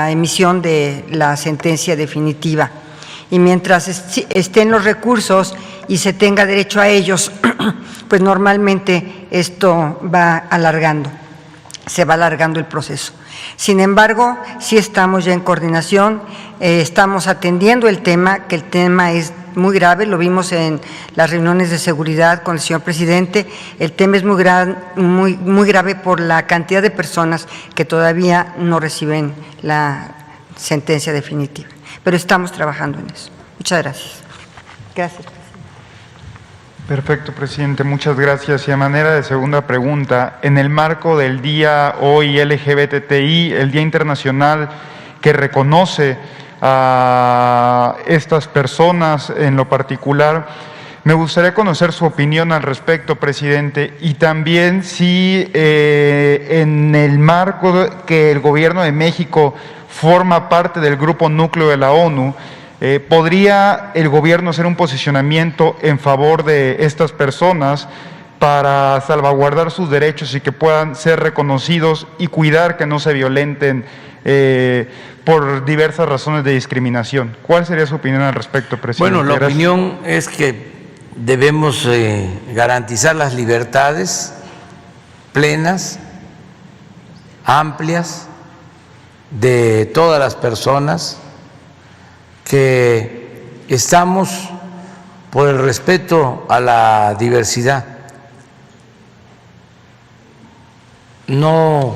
emisión de la sentencia definitiva. Y mientras estén los recursos y se tenga derecho a ellos, pues normalmente esto va alargando, se va alargando el proceso. Sin embargo, sí estamos ya en coordinación, estamos atendiendo el tema, que el tema es muy grave, lo vimos en las reuniones de seguridad con el señor presidente, el tema es muy grave por la cantidad de personas que todavía no reciben la sentencia definitiva. Pero estamos trabajando en eso. Muchas gracias. Gracias, presidente. Perfecto, presidente. Muchas gracias. Y a manera de segunda pregunta, en el marco del Día Hoy LGBTI, el Día Internacional que reconoce a estas personas en lo particular, me gustaría conocer su opinión al respecto, presidente, y también si en el marco que el Gobierno de México forma parte del Grupo Núcleo de la ONU, ¿podría el gobierno hacer un posicionamiento en favor de estas personas para salvaguardar sus derechos y que puedan ser reconocidos y cuidar que no se violenten por diversas razones de discriminación? ¿Cuál sería su opinión al respecto, presidente? Bueno, la Gracias. opinión es que debemos garantizar las libertades plenas, amplias, de todas las personas, que estamos por el respeto a la diversidad, no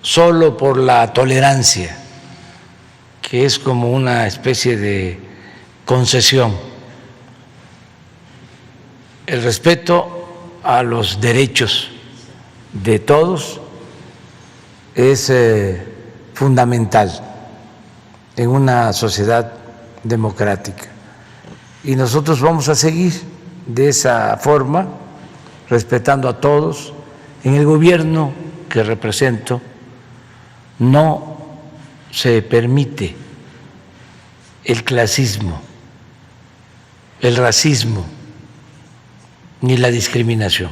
solo por la tolerancia, que es como una especie de concesión. El respeto a los derechos de todos es fundamental en una sociedad democrática. Y nosotros vamos a seguir de esa forma, respetando a todos. En el gobierno que represento no se permite el clasismo, el racismo ni la discriminación.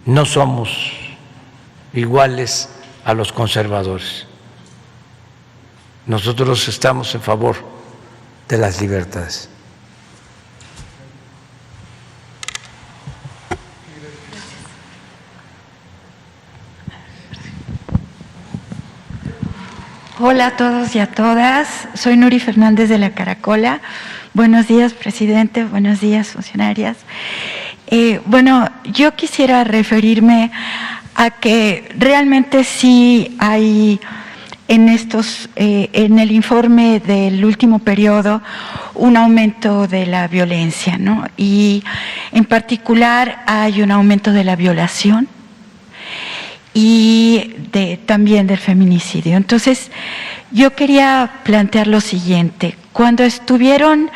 No somos iguales a los conservadores. Nosotros estamos en favor de las libertades. Hola a todos y a todas, soy Nuri Fernández de La Caracola. Buenos días, presidente, buenos días, funcionarias. Bueno, yo quisiera referirme a que realmente sí hay en el informe del último periodo un aumento de la violencia, ¿no? Y en particular hay un aumento de la violación y también del feminicidio. Entonces, yo quería plantear lo siguiente. Cuando estuvieron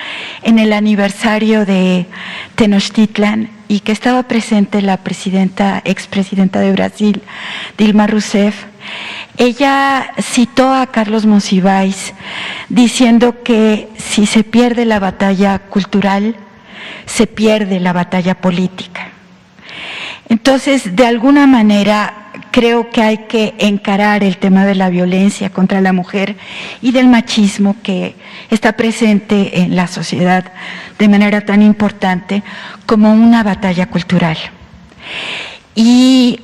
en el aniversario de Tenochtitlan y que estaba presente la expresidenta de Brasil, Dilma Rousseff, ella citó a Carlos Monsiváis diciendo que si se pierde la batalla cultural, se pierde la batalla política. Entonces, de alguna manera, creo que hay que encarar el tema de la violencia contra la mujer y del machismo que está presente en la sociedad de manera tan importante como una batalla cultural. Y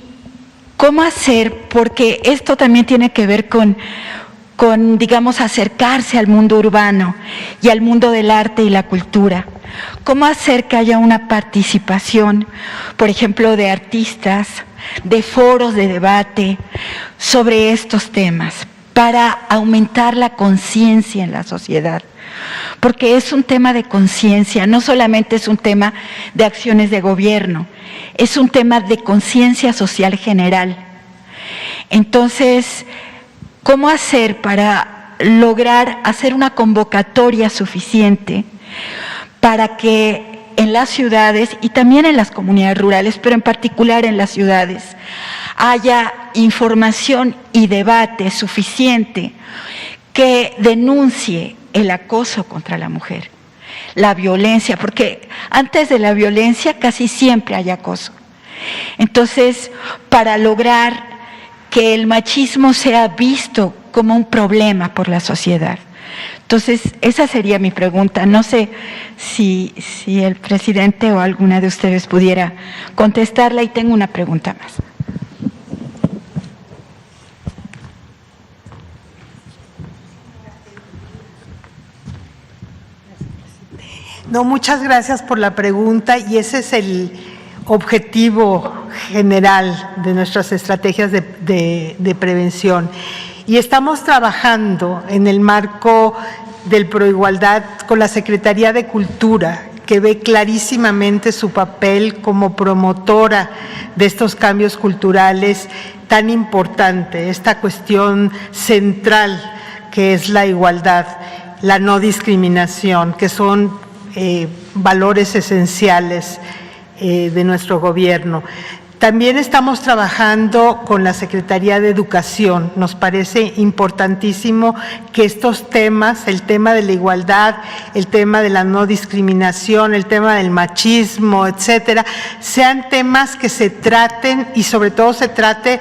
¿cómo hacer? Porque esto también tiene que ver con, digamos, acercarse al mundo urbano y al mundo del arte y la cultura. ¿Cómo hacer que haya una participación, por ejemplo, de artistas, de foros de debate sobre estos temas para aumentar la conciencia en la sociedad? Porque es un tema de conciencia, no solamente es un tema de acciones de gobierno, es un tema de conciencia social general. Entonces, ¿cómo hacer para lograr hacer una convocatoria suficiente para que en las ciudades y también en las comunidades rurales, pero en particular en las ciudades, haya información y debate suficiente que denuncie el acoso contra la mujer, la violencia, porque antes de la violencia casi siempre hay acoso. Entonces, para lograr que el machismo sea visto como un problema por la sociedad. Entonces, esa sería mi pregunta. No sé si el presidente o alguna de ustedes pudiera contestarla, y tengo una pregunta más. No, muchas gracias por la pregunta, y ese es el objetivo general de nuestras estrategias de prevención. Y estamos trabajando en el marco del Proigualdad con la Secretaría de Cultura, que ve clarísimamente su papel como promotora de estos cambios culturales tan importante, esta cuestión central que es la igualdad, la no discriminación, que son valores esenciales de nuestro gobierno. También estamos trabajando con la Secretaría de Educación. Nos parece importantísimo que estos temas, el tema de la igualdad, el tema de la no discriminación, el tema del machismo, etcétera, sean temas que se traten, y sobre todo se trate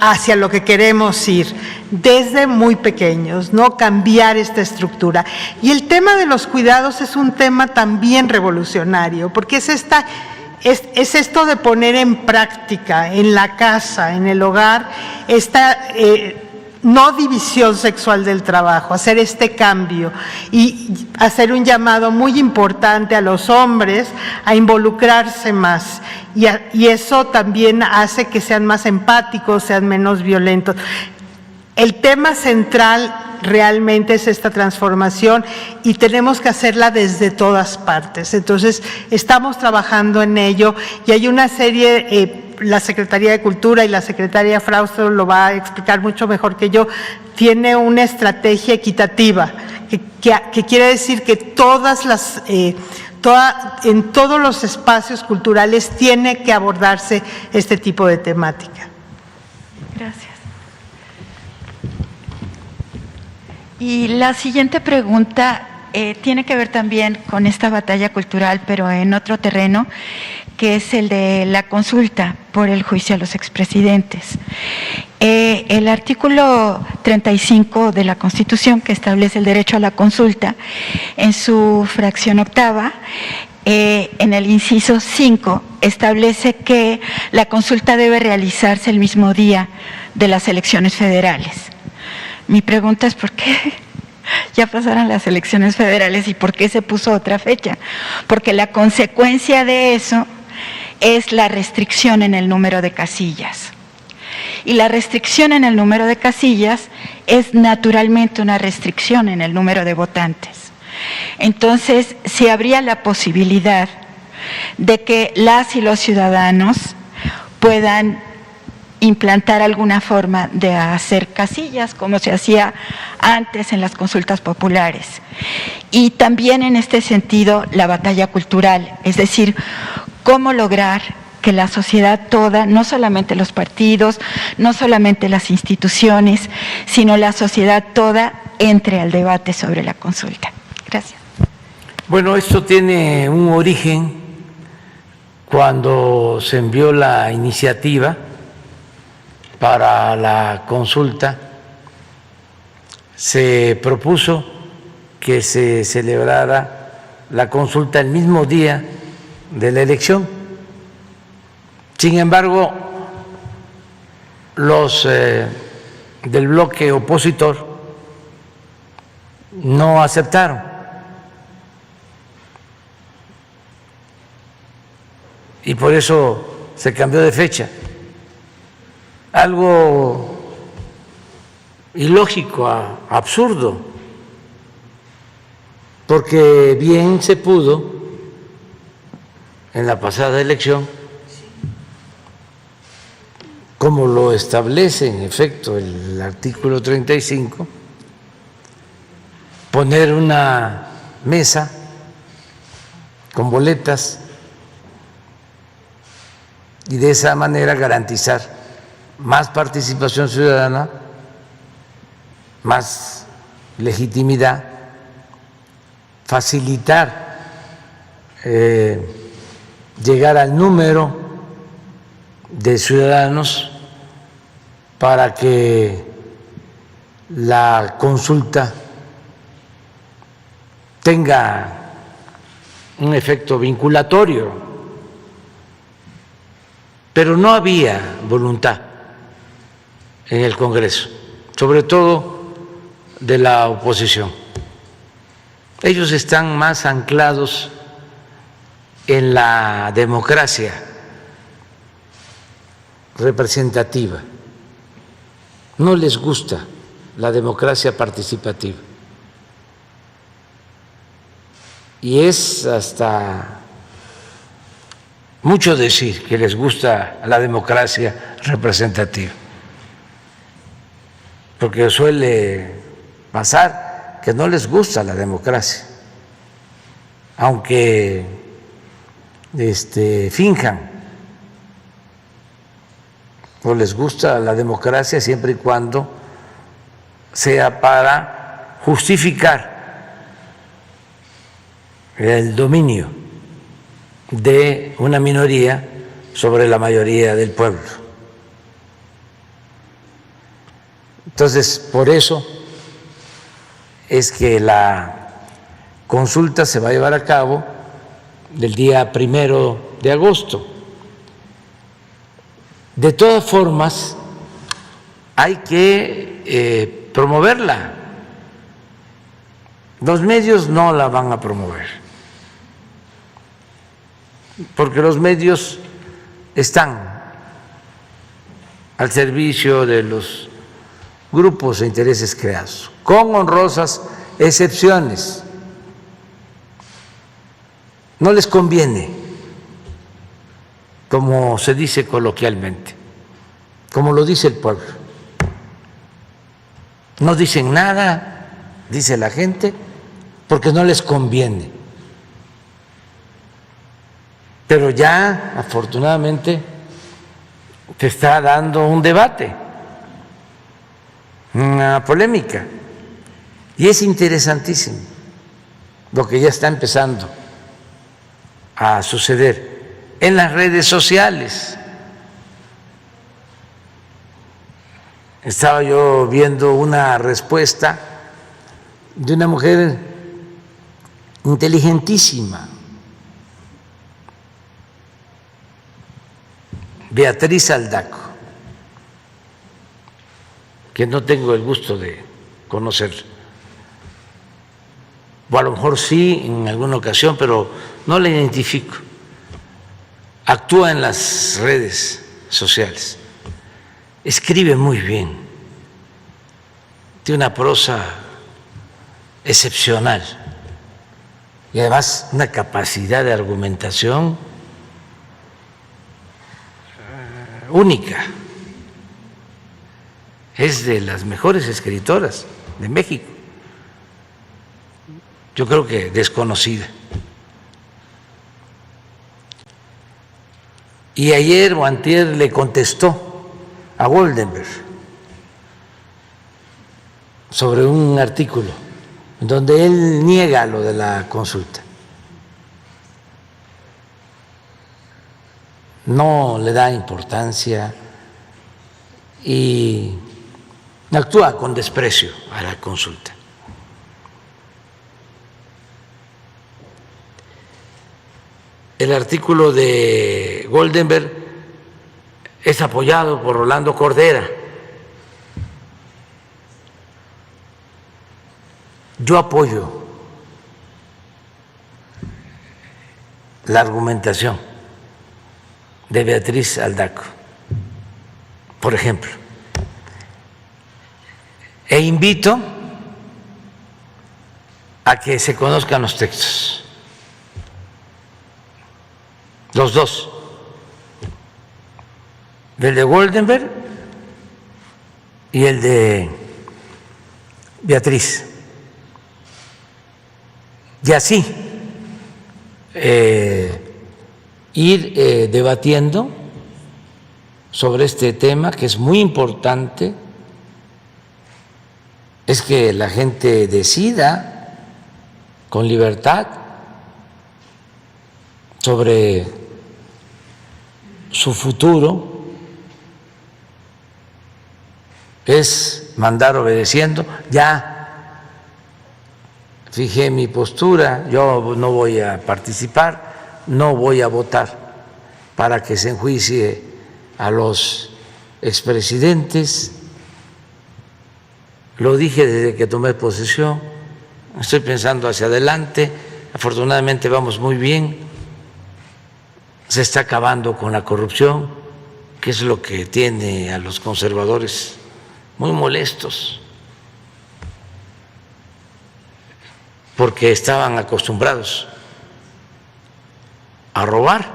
hacia lo que queremos ir desde muy pequeños, ¿no? Cambiar esta estructura. Y el tema de los cuidados es un tema también revolucionario, porque es esto de poner en práctica en la casa, en el hogar, esta no división sexual del trabajo, hacer este cambio y hacer un llamado muy importante a los hombres a involucrarse más, y eso también hace que sean más empáticos, sean menos violentos. El tema central realmente es esta transformación, y tenemos que hacerla desde todas partes. Entonces, estamos trabajando en ello, y hay una serie, la Secretaría de Cultura y la Secretaria Frausto lo va a explicar mucho mejor que yo, tiene una estrategia equitativa, que quiere decir que en todos los espacios culturales tiene que abordarse este tipo de temática. Gracias. Y la siguiente pregunta tiene que ver también con esta batalla cultural, pero en otro terreno, que es el de la consulta por el juicio a los expresidentes. El artículo 35 de la Constitución, que establece el derecho a la consulta, en su fracción octava, en el inciso 5, establece que la consulta debe realizarse el mismo día de las elecciones federales. Mi pregunta es: ¿por qué ya pasaron las elecciones federales y por qué se puso otra fecha? Porque la consecuencia de eso es la restricción en el número de casillas. Y la restricción en el número de casillas es naturalmente una restricción en el número de votantes. Entonces, si habría la posibilidad de que las y los ciudadanos puedan implantar alguna forma de hacer casillas, como se hacía antes en las consultas populares. Y también en este sentido la batalla cultural, es decir, cómo lograr que la sociedad toda, no solamente los partidos, no solamente las instituciones, sino la sociedad toda entre al debate sobre la consulta. Gracias. Bueno, esto tiene un origen cuando se envió la iniciativa para la consulta. Se propuso que se celebrara la consulta el mismo día de la elección. Sin embargo, los del bloque opositor no aceptaron. Y por eso se cambió de fecha. Algo ilógico, absurdo, porque bien se pudo en la pasada elección, como lo establece en efecto el artículo 35, poner una mesa con boletas y de esa manera garantizar más participación ciudadana más legitimidad, facilitar llegar al número de ciudadanos para que la consulta tenga un efecto vinculatorio, pero no había voluntad en el Congreso, sobre todo de la oposición. Ellos están más anclados en la democracia representativa, no les gusta la democracia participativa. Y es hasta mucho decir que les gusta la democracia representativa, porque suele pasar que no les gusta la democracia, aunque finjan, o les gusta la democracia siempre y cuando sea para justificar el dominio de una minoría sobre la mayoría del pueblo. Entonces, por eso es que la consulta se va a llevar a cabo del día 1 de agosto. De todas formas, hay que promoverla. Los medios no la van a promover, porque los medios están al servicio de los grupos de intereses creados, con honrosas excepciones. No les conviene, como se dice coloquialmente, como lo dice el pueblo. No dicen nada, dice la gente, porque no les conviene. Pero ya, afortunadamente, se está dando un debate, una polémica, y es interesantísimo lo que ya está empezando a suceder en las redes sociales. Estaba yo viendo una respuesta de una mujer inteligentísima, Beatriz Aldaco, que no tengo el gusto de conocer, o a lo mejor sí en alguna ocasión, pero no la identifico. Actúa en las redes sociales, escribe muy bien, tiene una prosa excepcional y además una capacidad de argumentación única. Es de las mejores escritoras de México, yo creo que desconocida. Y ayer o antier le contestó a Goldenberg sobre un artículo donde él niega lo de la consulta. No le da importancia y actúa con desprecio a la consulta. El artículo de Goldenberg es apoyado por Rolando Cordera. Yo apoyo la argumentación de Beatriz Aldaco, por ejemplo, e invito a que se conozcan los textos, los dos, del de Goldenberg y el de Beatriz, y así ir debatiendo sobre este tema que es muy importante es que la gente decida con libertad sobre su futuro, es mandar obedeciendo. Ya fijé mi postura, yo no voy a participar, no voy a votar para que se enjuicie a los expresidentes. Lo dije desde que tomé posesión, estoy pensando hacia adelante, afortunadamente vamos muy bien, se está acabando con la corrupción, que es lo que tiene a los conservadores muy molestos, porque estaban acostumbrados a robar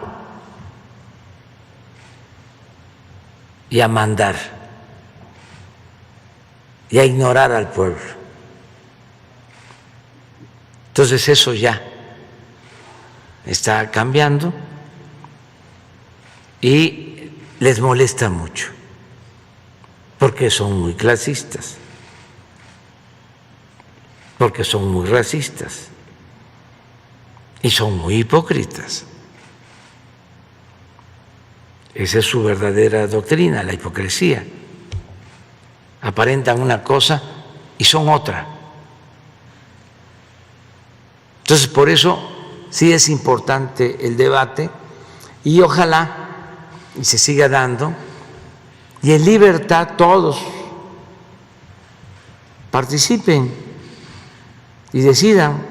y a mandar y a ignorar al pueblo. Entonces eso ya está cambiando y les molesta mucho, porque son muy clasistas, porque son muy racistas y son muy hipócritas. Esa es su verdadera doctrina, la hipocresía. Aparentan una cosa y son otra. Entonces, por eso sí es importante el debate y ojalá y se siga dando y en libertad todos participen y decidan.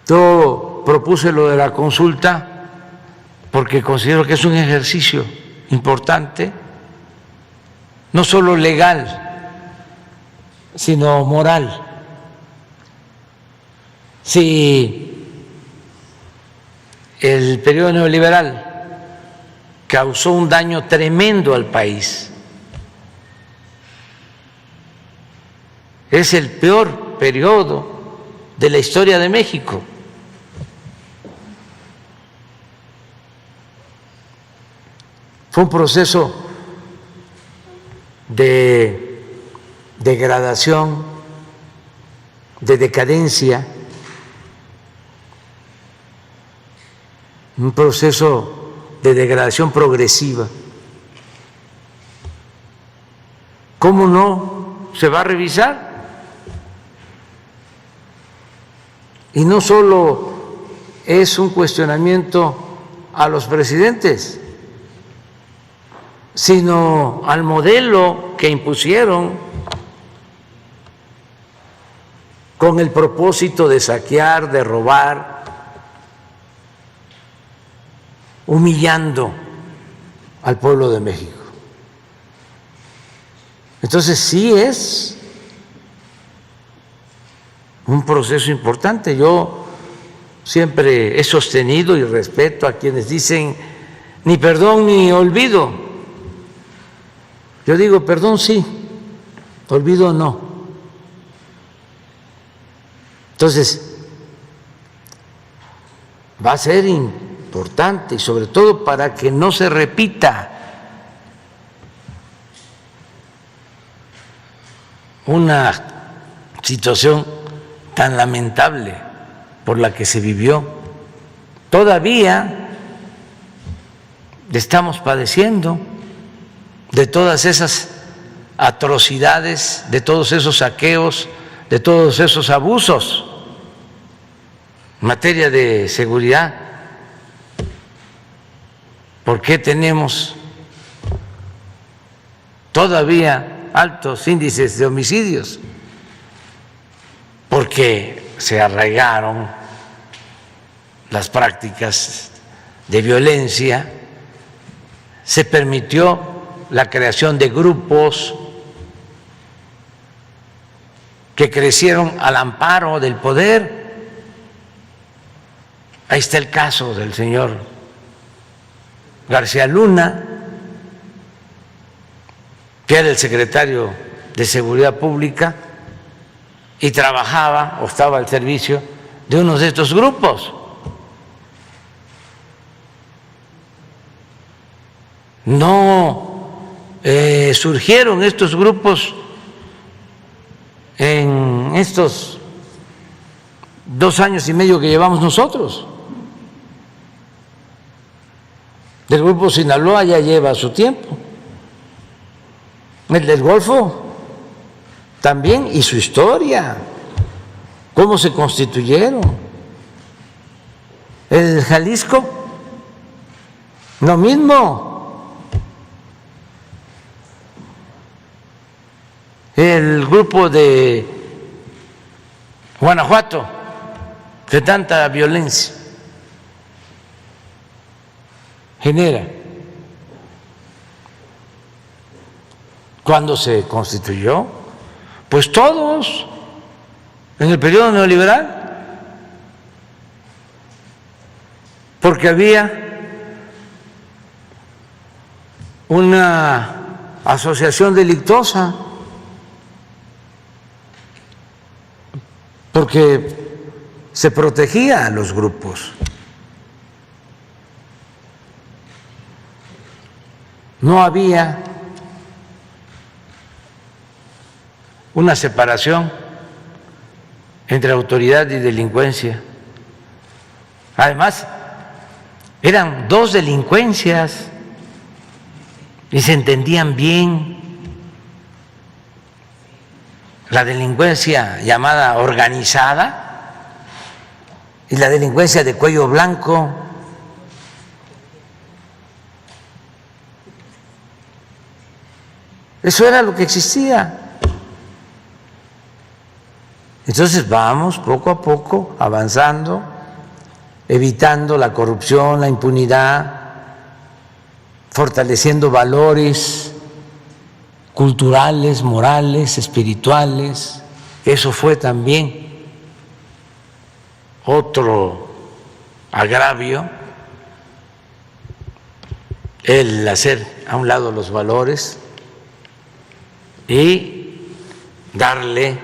Yo propuse lo de la consulta porque considero que es un ejercicio importante, no solo legal, sino moral. Si el periodo neoliberal causó un daño tremendo al país, es el peor periodo de la historia de México. Fue un proceso de degradación, de decadencia, un proceso de degradación progresiva. ¿Cómo no se va a revisar? Y no solo es un cuestionamiento a los presidentes, sino al modelo que impusieron con el propósito de saquear, de robar, humillando al pueblo de México. Entonces sí es un proceso importante. Yo siempre he sostenido y respeto a quienes dicen ni perdón ni olvido. Yo digo perdón sí, olvido no. Entonces va a ser importante y sobre todo para que no se repita una situación tan lamentable por la que se vivió. Todavía estamos padeciendo de todas esas atrocidades, de todos esos saqueos, de todos esos abusos en materia de seguridad. ¿Por qué tenemos todavía altos índices de homicidios? Porque se arraigaron las prácticas de violencia, se permitió la creación de grupos que crecieron al amparo del poder. Ahí está el caso del señor García Luna, que era el secretario de Seguridad Pública y trabajaba o estaba al servicio de uno de estos grupos. No surgieron estos grupos en estos 2 años y medio que llevamos nosotros. El Grupo Sinaloa ya lleva su tiempo. El del Golfo también, y su historia, cómo se constituyeron. El Jalisco, lo mismo. El grupo de Guanajuato, que tanta violencia genera. ¿Cuándo se constituyó? Pues todos, en el periodo neoliberal, porque había una asociación delictuosa, porque se protegía a los grupos. No había una separación entre autoridad y delincuencia. Además, eran 2 delincuencias y se entendían bien. La delincuencia llamada organizada y la delincuencia de cuello blanco. Eso era lo que existía. Entonces vamos poco a poco avanzando, evitando la corrupción, la impunidad, fortaleciendo valores culturales, morales, espirituales. Eso fue también otro agravio, el hacer a un lado los valores y darle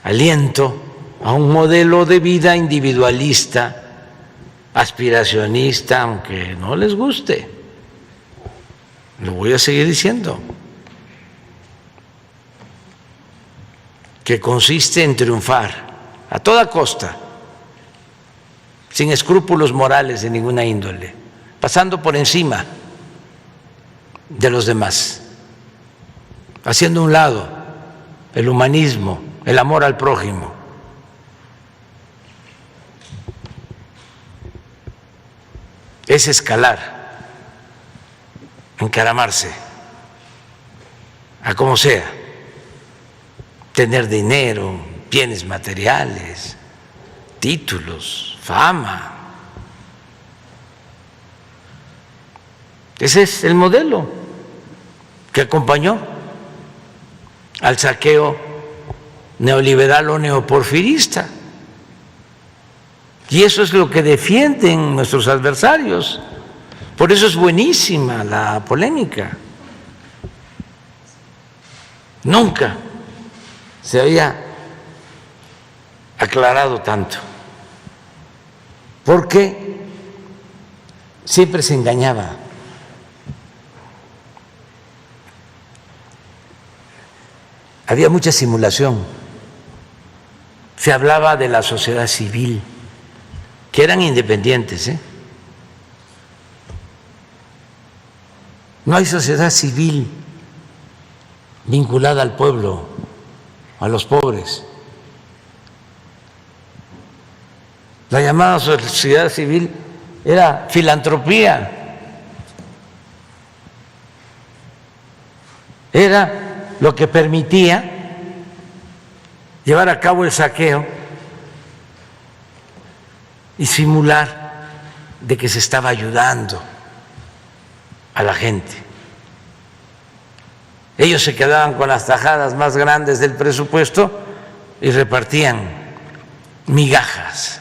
aliento a un modelo de vida individualista, aspiracionista, aunque no les guste. Lo voy a seguir diciendo, que consiste en triunfar a toda costa, sin escrúpulos morales de ninguna índole, pasando por encima de los demás, haciendo a un lado el humanismo, el amor al prójimo. Es escalar, encaramarse, a como sea, tener dinero, bienes materiales, títulos, fama. Ese es el modelo que acompañó al saqueo neoliberal o neoporfirista. Y eso es lo que defienden nuestros adversarios. Por eso es buenísima la polémica. Nunca se había aclarado tanto, porque siempre se engañaba. Había mucha simulación. Se hablaba de la sociedad civil, que eran independientes, No hay sociedad civil vinculada al pueblo, a los pobres. La llamada sociedad civil era filantropía, era lo que permitía llevar a cabo el saqueo y simular de que se estaba ayudando a la gente. Ellos se quedaban con las tajadas más grandes del presupuesto y repartían migajas.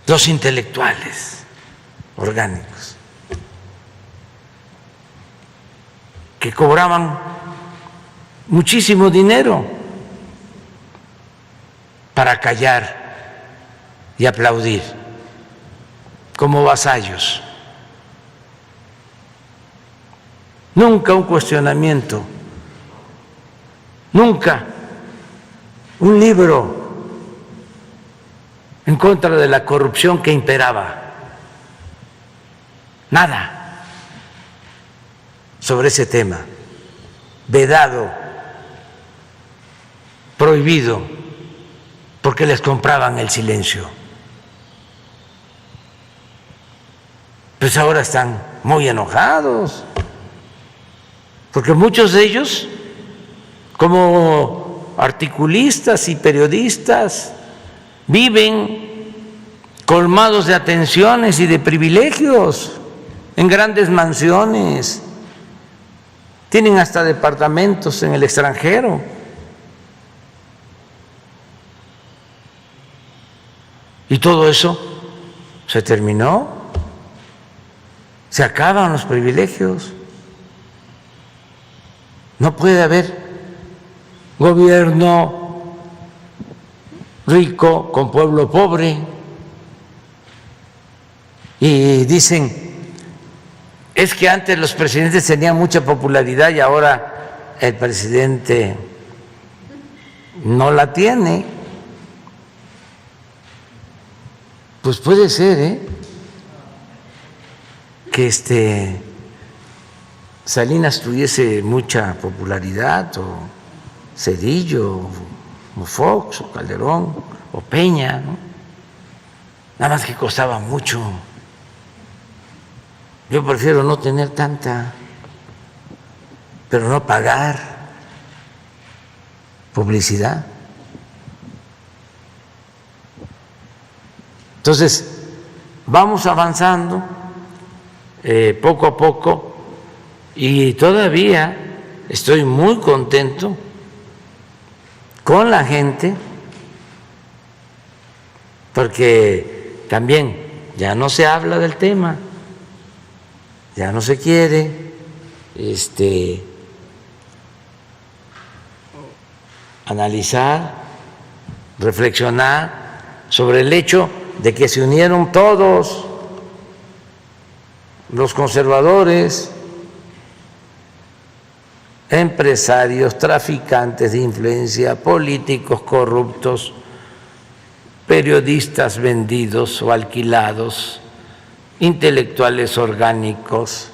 Los intelectuales orgánicos, que cobraban muchísimo dinero para callar y aplaudir como vasallos. nunca un cuestionamiento, nunca un libro en contra de la corrupción que imperaba, nada sobre ese tema, vedado, prohibido, porque les compraban el silencio. Pues ahora están muy enojados, porque muchos de ellos, como articulistas y periodistas, viven colmados de atenciones y de privilegios en grandes mansiones, tienen hasta departamentos en el extranjero. Y todo eso se terminó. Se acaban los privilegios. No puede haber gobierno rico con pueblo pobre. Y dicen, es que antes los presidentes tenían mucha popularidad y ahora el presidente no la tiene. Pues puede ser, que Salinas tuviese mucha popularidad, o Zedillo, o Fox, o Calderón, o Peña, ¿no? Nada más que costaba mucho. Yo prefiero no tener tanta, pero no pagar publicidad. Entonces, vamos avanzando poco a poco y todavía estoy muy contento con la gente, porque también ya no se habla del tema, ya no se quiere analizar, reflexionar sobre el hecho de que se unieron todos los conservadores, empresarios, traficantes de influencia, políticos corruptos, periodistas vendidos o alquilados, intelectuales orgánicos,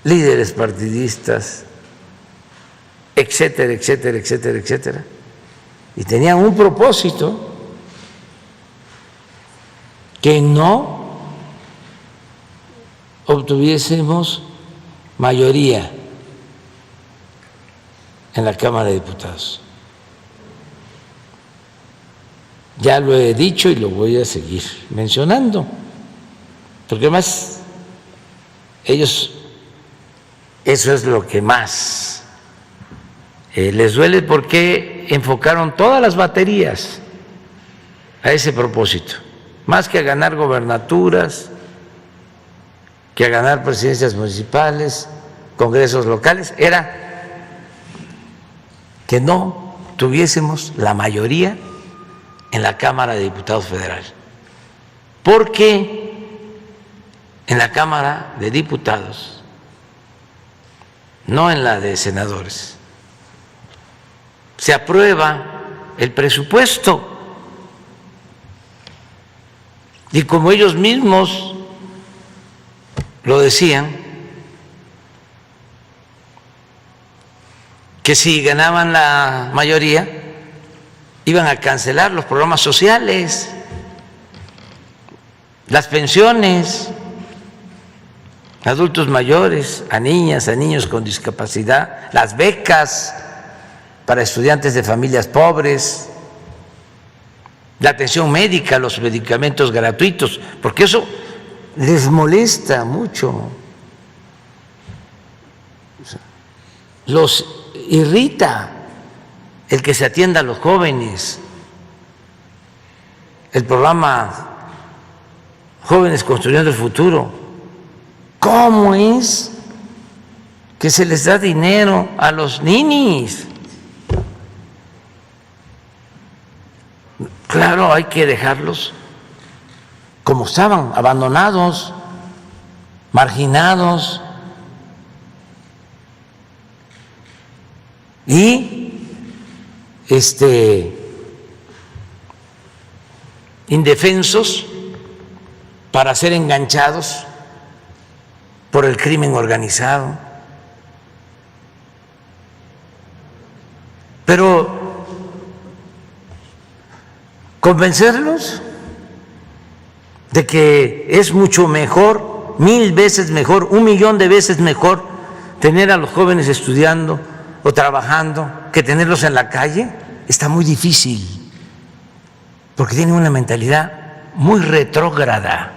líderes partidistas, etcétera, etcétera, etcétera, etcétera. Y tenían un propósito: que no obtuviésemos mayoría en la Cámara de Diputados. Ya lo he dicho y lo voy a seguir mencionando, porque además ellos, eso es lo que más les duele, porque enfocaron todas las baterías a ese propósito, más que a ganar gobernaturas, que a ganar presidencias municipales, congresos locales, era que no tuviésemos la mayoría en la Cámara de Diputados Federal, porque en la Cámara de Diputados, no en la de senadores, se aprueba el presupuesto, y como ellos mismos lo decían, que si ganaban la mayoría iban a cancelar los programas sociales, las pensiones, adultos mayores, a niñas, a niños con discapacidad, las becas para estudiantes de familias pobres, la atención médica, los medicamentos gratuitos, porque eso les molesta mucho, los irrita el que se atienda a los jóvenes, el programa Jóvenes Construyendo el Futuro. ¿Cómo es que se les da dinero a los ninis? Claro, hay que dejarlos como estaban, abandonados. marginados y indefensos para ser enganchados por el crimen organizado. Pero convencerlos de que es mucho mejor, 1000 veces mejor, 1.000.000 de veces mejor tener a los jóvenes estudiando o trabajando que tenerlos en la calle, está muy difícil, porque tienen una mentalidad muy retrógrada,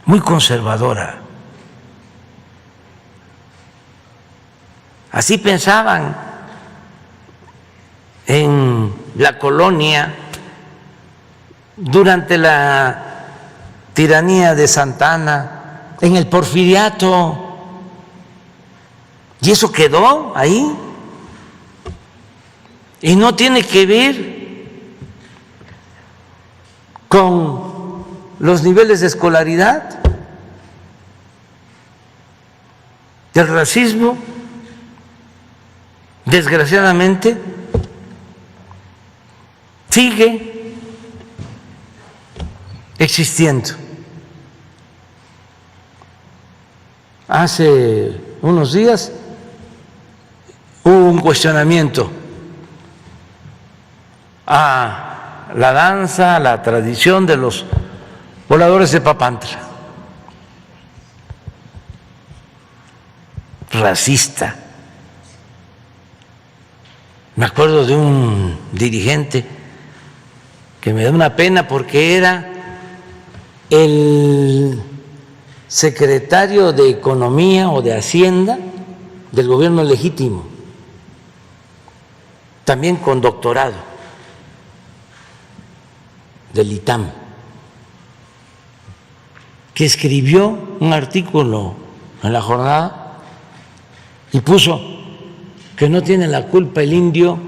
muy conservadora. Así pensaban en la colonia durante la tiranía de Santa Anna, en el Porfiriato, y eso quedó ahí. Y no tiene que ver con los niveles de escolaridad. El racismo, desgraciadamente, sigue existiendo. Hace unos días hubo un cuestionamiento a la danza, a la tradición de los voladores de Papantla. Racista. Me acuerdo de un dirigente que me da una pena porque era el secretario de Economía o de Hacienda del gobierno legítimo, también con doctorado del ITAM, que escribió un artículo en La Jornada y puso que no tiene la culpa el indio,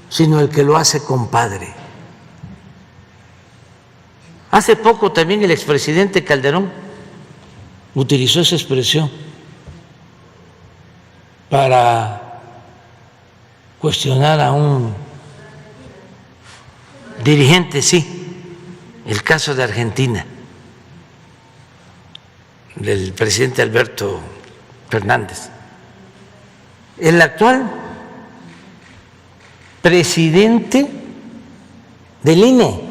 sino el que lo hace compadre. Hace poco también el expresidente Calderón utilizó esa expresión para cuestionar a un dirigente, sí, el caso de Argentina, del presidente Alberto Fernández. El actual presidente del INE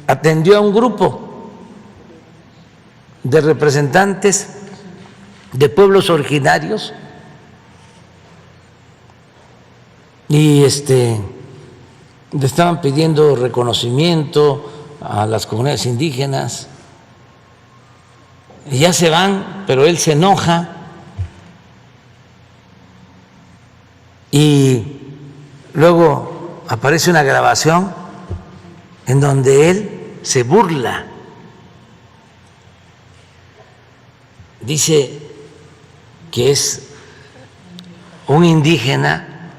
atendió a un grupo de representantes de pueblos originarios y le estaban pidiendo reconocimiento a las comunidades indígenas. Y ya se van, pero él se enoja y luego aparece una grabación en donde él se burla. Dice que es un indígena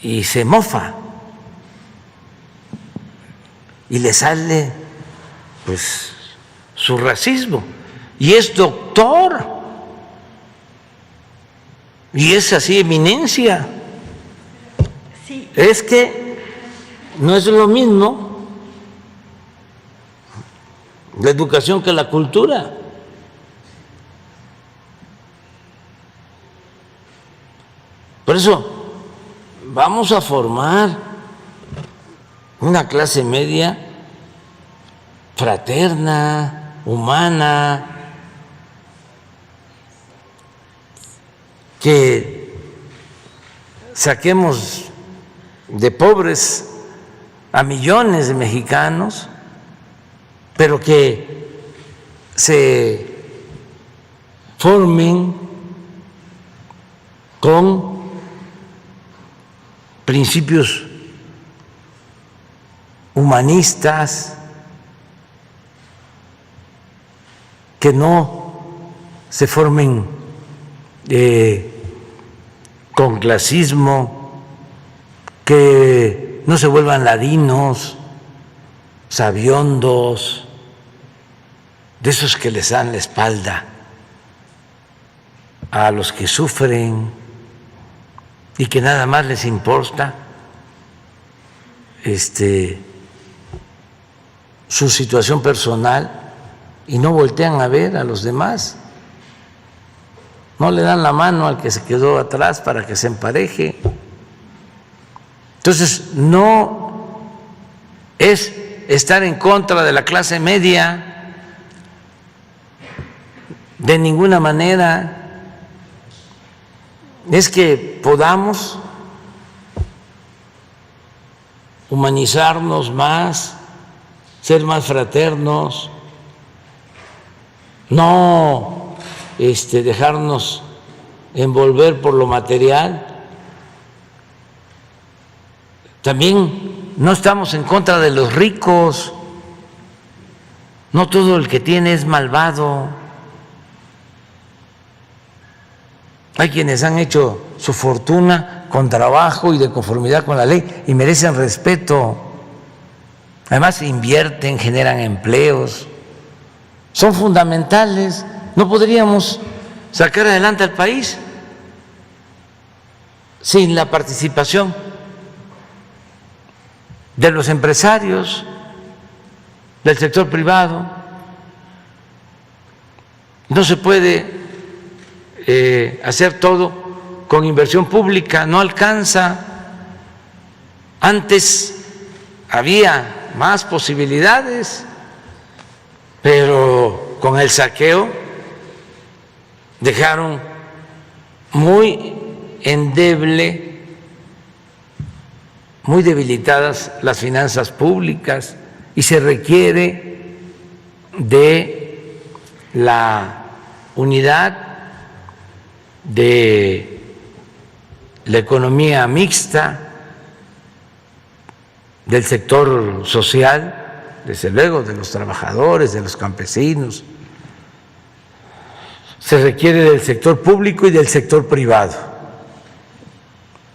y se mofa y le sale pues su racismo, y es doctor y es así eminencia. Sí. Es que no es lo mismo la educación que la cultura. Por eso vamos a formar una clase media fraterna, humana, que saquemos de pobres a millones de mexicanos, pero que se formen con principios humanistas, que no se formen con clasismo, que no se vuelvan ladinos, sabiondos, de esos que les dan la espalda a los que sufren y que nada más les importa su situación personal y no voltean a ver a los demás, no le dan la mano al que se quedó atrás para que se empareje. Entonces, no es estar en contra de la clase media, de ninguna manera. Es que podamos humanizarnos más, ser más fraternos, no dejarnos envolver por lo material. También no estamos en contra de los ricos, no todo el que tiene es malvado. Hay quienes han hecho su fortuna con trabajo y de conformidad con la ley y merecen respeto. Además invierten, generan empleos, son fundamentales. No podríamos sacar adelante al país sin la participación de los empresarios, del sector privado. No se puede hacer todo con inversión pública, no alcanza. Antes había más posibilidades, pero con el saqueo dejaron muy endeble, muy debilitadas las finanzas públicas y se requiere de la unidad de la economía mixta, del sector social, desde luego de los trabajadores, de los campesinos. Se requiere del sector público y del sector privado.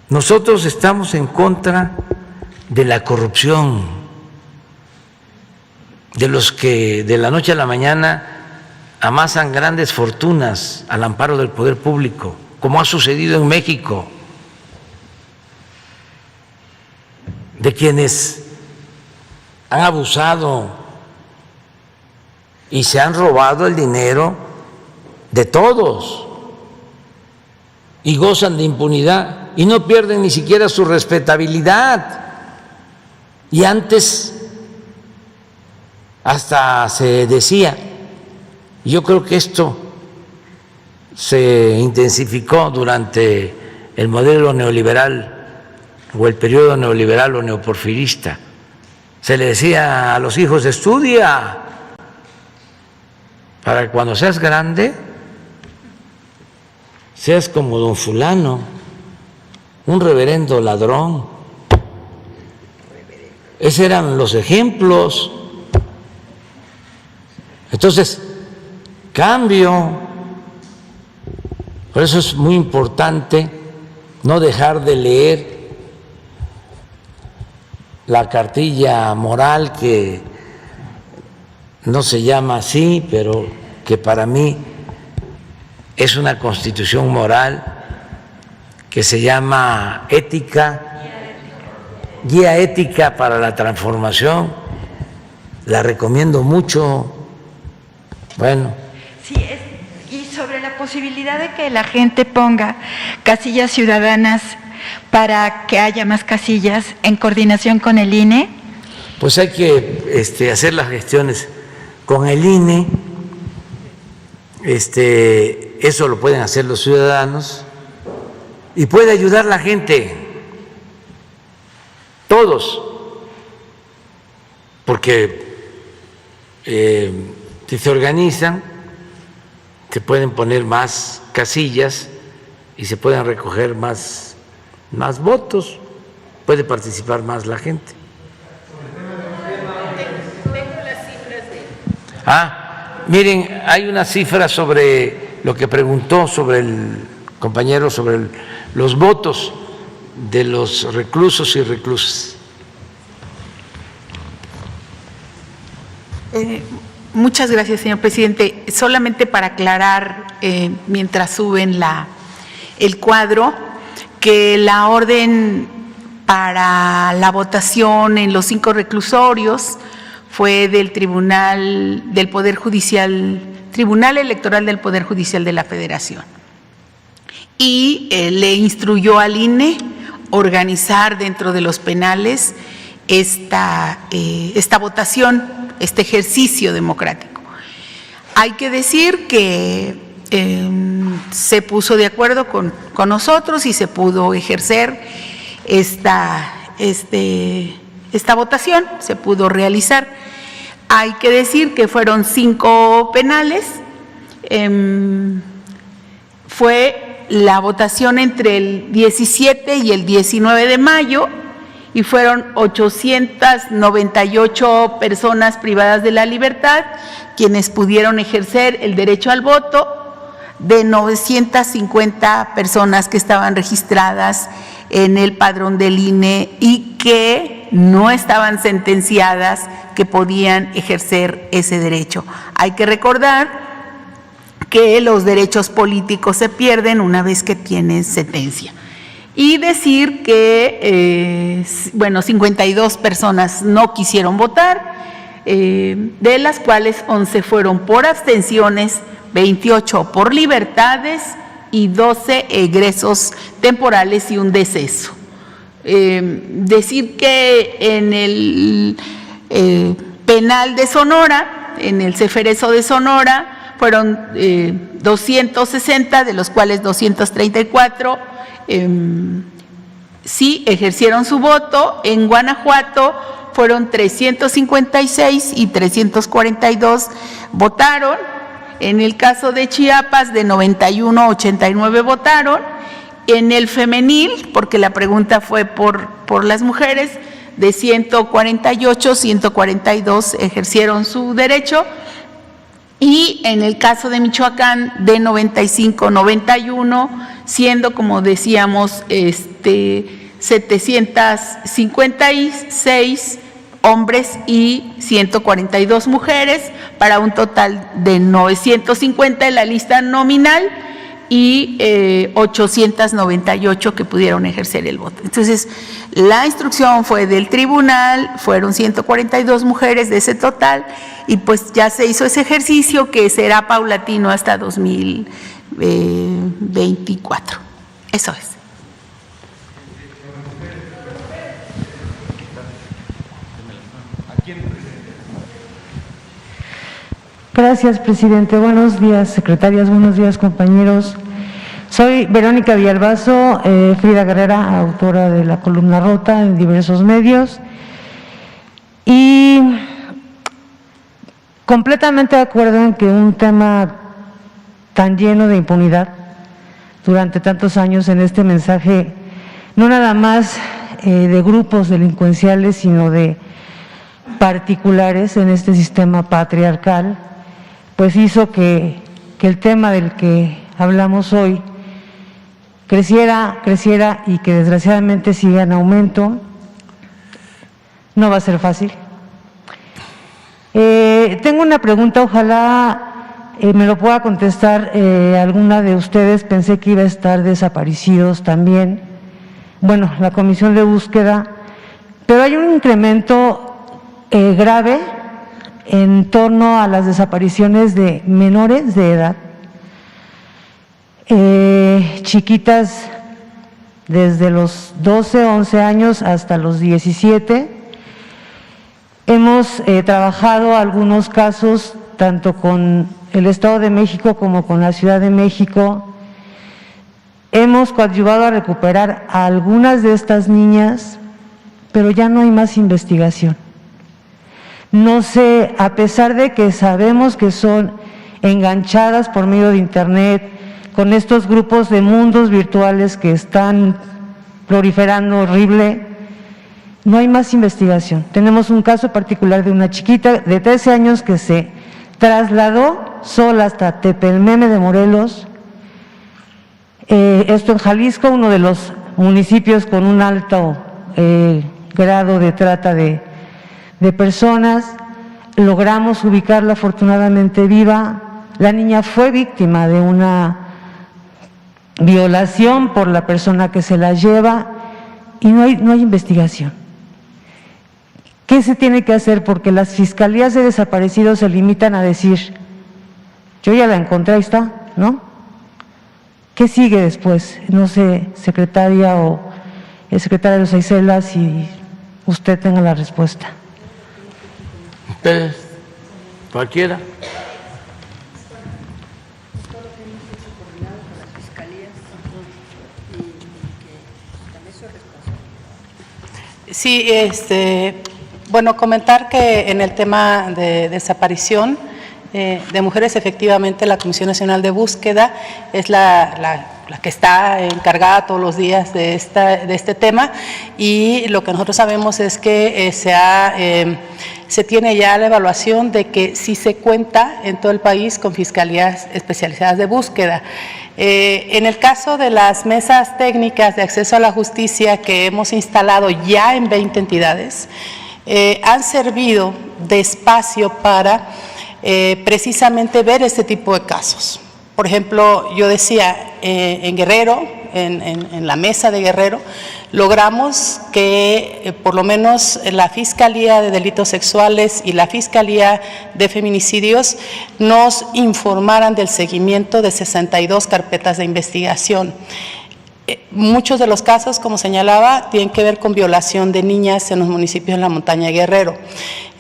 Nosotros estamos en contra de la corrupción, de los que de la noche a la mañana amasan grandes fortunas al amparo del poder público, como ha sucedido en México, de quienes han abusado y se han robado el dinero de todos y gozan de impunidad y no pierden ni siquiera su respetabilidad. Y antes hasta se decía, yo creo que esto se intensificó durante el modelo neoliberal o el periodo neoliberal o neoporfirista. Se le decía a los hijos: estudia para que cuando seas grande seas como don fulano, un reverendo ladrón. Esos eran los ejemplos. Entonces, cambio. Por eso es muy importante no dejar de leer la cartilla moral, que no se llama así, pero que para mí es una constitución moral, que se llama Ética, Guía Ética para la Transformación. La recomiendo mucho. Bueno. Sí, y sobre la posibilidad de que la gente ponga casillas ciudadanas para que haya más casillas en coordinación con el INE. Pues hay que hacer las gestiones con el INE. Eso lo pueden hacer los ciudadanos y puede ayudar la gente, todos, porque si se organizan, se pueden poner más casillas y se pueden recoger más votos, puede participar más la gente. Miren, hay una cifra sobre lo que preguntó sobre el compañero, sobre los votos. de los reclusos y reclusas. Muchas gracias, señor presidente. Solamente para aclarar, mientras suben el cuadro, que la orden para la votación en los 5 reclusorios fue del Tribunal del Poder Judicial, Tribunal Electoral del Poder Judicial de la Federación. Y le instruyó al INE organizar dentro de los penales esta votación, este ejercicio democrático. Hay que decir que se puso de acuerdo con nosotros y se pudo ejercer esta votación, se pudo realizar. Hay que decir que fueron 5 penales, fue la votación entre el 17 y el 19 de mayo y fueron 898 personas privadas de la libertad quienes pudieron ejercer el derecho al voto, de 950 personas que estaban registradas en el padrón del INE y que no estaban sentenciadas, que podían ejercer ese derecho. Hay que recordar que los derechos políticos se pierden una vez que tienen sentencia. Y decir que, 52 personas no quisieron votar, de las cuales 11 fueron por abstenciones, 28 por libertades y 12 egresos temporales y un deceso. Decir que en el penal de Sonora, en el Ceferezo de Sonora, fueron 260, de los cuales 234 sí ejercieron su voto. En Guanajuato fueron 356 y 342 votaron. En el caso de Chiapas, de 91 a 89 votaron. En el femenil, porque la pregunta fue por las mujeres, de 148, 142 ejercieron su derecho. Y en el caso de Michoacán, de 95 a 91, siendo, como decíamos, 756 hombres y 142 mujeres, para un total de 950 en la lista nominal y 898 que pudieron ejercer el voto. Entonces, la instrucción fue del tribunal, fueron 142 mujeres de ese total, y pues ya se hizo ese ejercicio que será paulatino hasta 2024. Eso es. Gracias, presidente. Buenos días, secretarias. Buenos días, compañeros. Soy Verónica Villalbazo, Frida Guerrera, autora de la columna Rota en diversos medios. Y completamente de acuerdo en que un tema tan lleno de impunidad durante tantos años, en este mensaje, no nada más de grupos delincuenciales, sino de particulares en este sistema patriarcal, pues hizo que el tema del que hablamos hoy creciera y que desgraciadamente siga en aumento. No va a ser fácil. Tengo una pregunta, ojalá me lo pueda contestar alguna de ustedes. Pensé que iba a estar desaparecidos también, bueno, la comisión de búsqueda, pero hay un incremento grave en torno a las desapariciones de menores de edad, chiquitas desde los 12, 11 años hasta los 17. Hemos trabajado algunos casos tanto con el Estado de México como con la Ciudad de México. Hemos coadyuvado a recuperar a algunas de estas niñas, pero ya no hay más investigación. No sé, a pesar de que sabemos que son enganchadas por medio de Internet, con estos grupos de mundos virtuales que están proliferando horrible, no hay más investigación. Tenemos un caso particular de una chiquita de 13 años que se trasladó sola hasta Tepelmeme de Morelos, esto en Jalisco, uno de los municipios con un alto grado de trata de personas. Logramos ubicarla afortunadamente viva. La niña fue víctima de una violación por la persona que se la lleva y no hay investigación. ¿Qué se tiene que hacer? Porque las fiscalías de desaparecidos se limitan a decir, yo ya la encontré, ahí está, ¿no? ¿Qué sigue después? No sé, secretaria o el secretario de Isela, si usted tenga la respuesta. ¿Ustedes? ¿Cualquiera? Sí, bueno, comentar que en el tema de desaparición de mujeres, efectivamente, la Comisión Nacional de Búsqueda es la que está encargada todos los días de este tema, y lo que nosotros sabemos es que se tiene ya la evaluación de que sí se cuenta en todo el país con fiscalías especializadas de búsqueda. En el caso de las mesas técnicas de acceso a la justicia que hemos instalado ya en 20 entidades, han servido de espacio para precisamente ver este tipo de casos. Por ejemplo, yo decía, en Guerrero, en la mesa de Guerrero, logramos que por lo menos la Fiscalía de Delitos Sexuales y la Fiscalía de Feminicidios nos informaran del seguimiento de 62 carpetas de investigación. Muchos de los casos, como señalaba, tienen que ver con violación de niñas en los municipios de la montaña de Guerrero.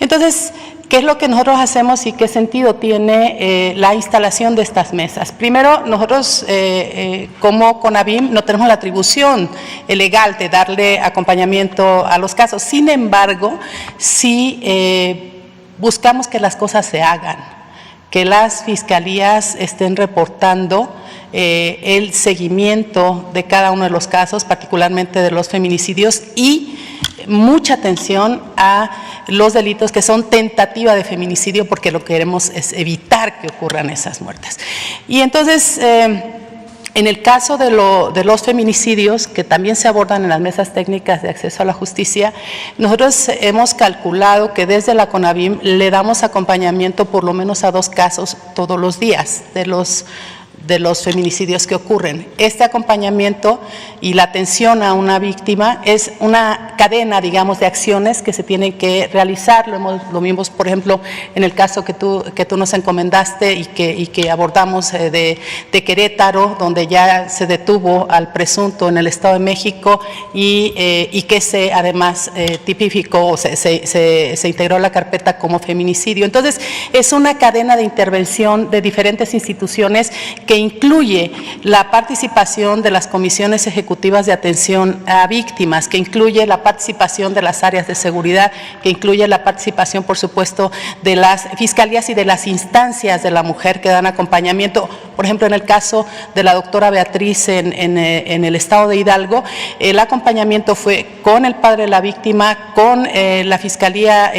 Entonces, ¿qué es lo que nosotros hacemos y qué sentido tiene la instalación de estas mesas? Primero, nosotros como CONAVIM no tenemos la atribución legal de darle acompañamiento a los casos. Sin embargo, sí buscamos que las cosas se hagan, que las fiscalías estén reportando el seguimiento de cada uno de los casos, particularmente de los feminicidios, y mucha atención a los delitos que son tentativa de feminicidio, porque lo que queremos es evitar que ocurran esas muertes. Y entonces, en el caso de los feminicidios, que también se abordan en las mesas técnicas de acceso a la justicia, nosotros hemos calculado que desde la CONAVIM le damos acompañamiento por lo menos a 2 casos todos los días de los feminicidios que ocurren. Este acompañamiento y la atención a una víctima es una cadena, digamos, de acciones que se tienen que realizar. Lo vimos, por ejemplo, en el caso que tú nos encomendaste y que abordamos de Querétaro, donde ya se detuvo al presunto en el Estado de México y que se además tipificó o se integró la carpeta como feminicidio. Entonces, es una cadena de intervención de diferentes instituciones que incluye la participación de las comisiones ejecutivas de atención a víctimas, que incluye la participación de las áreas de seguridad, que incluye la participación, por supuesto, de las fiscalías y de las instancias de la mujer que dan acompañamiento. Por ejemplo, en el caso de la doctora Beatriz en el estado de Hidalgo, el acompañamiento fue con el padre de la víctima, con la Fiscalía,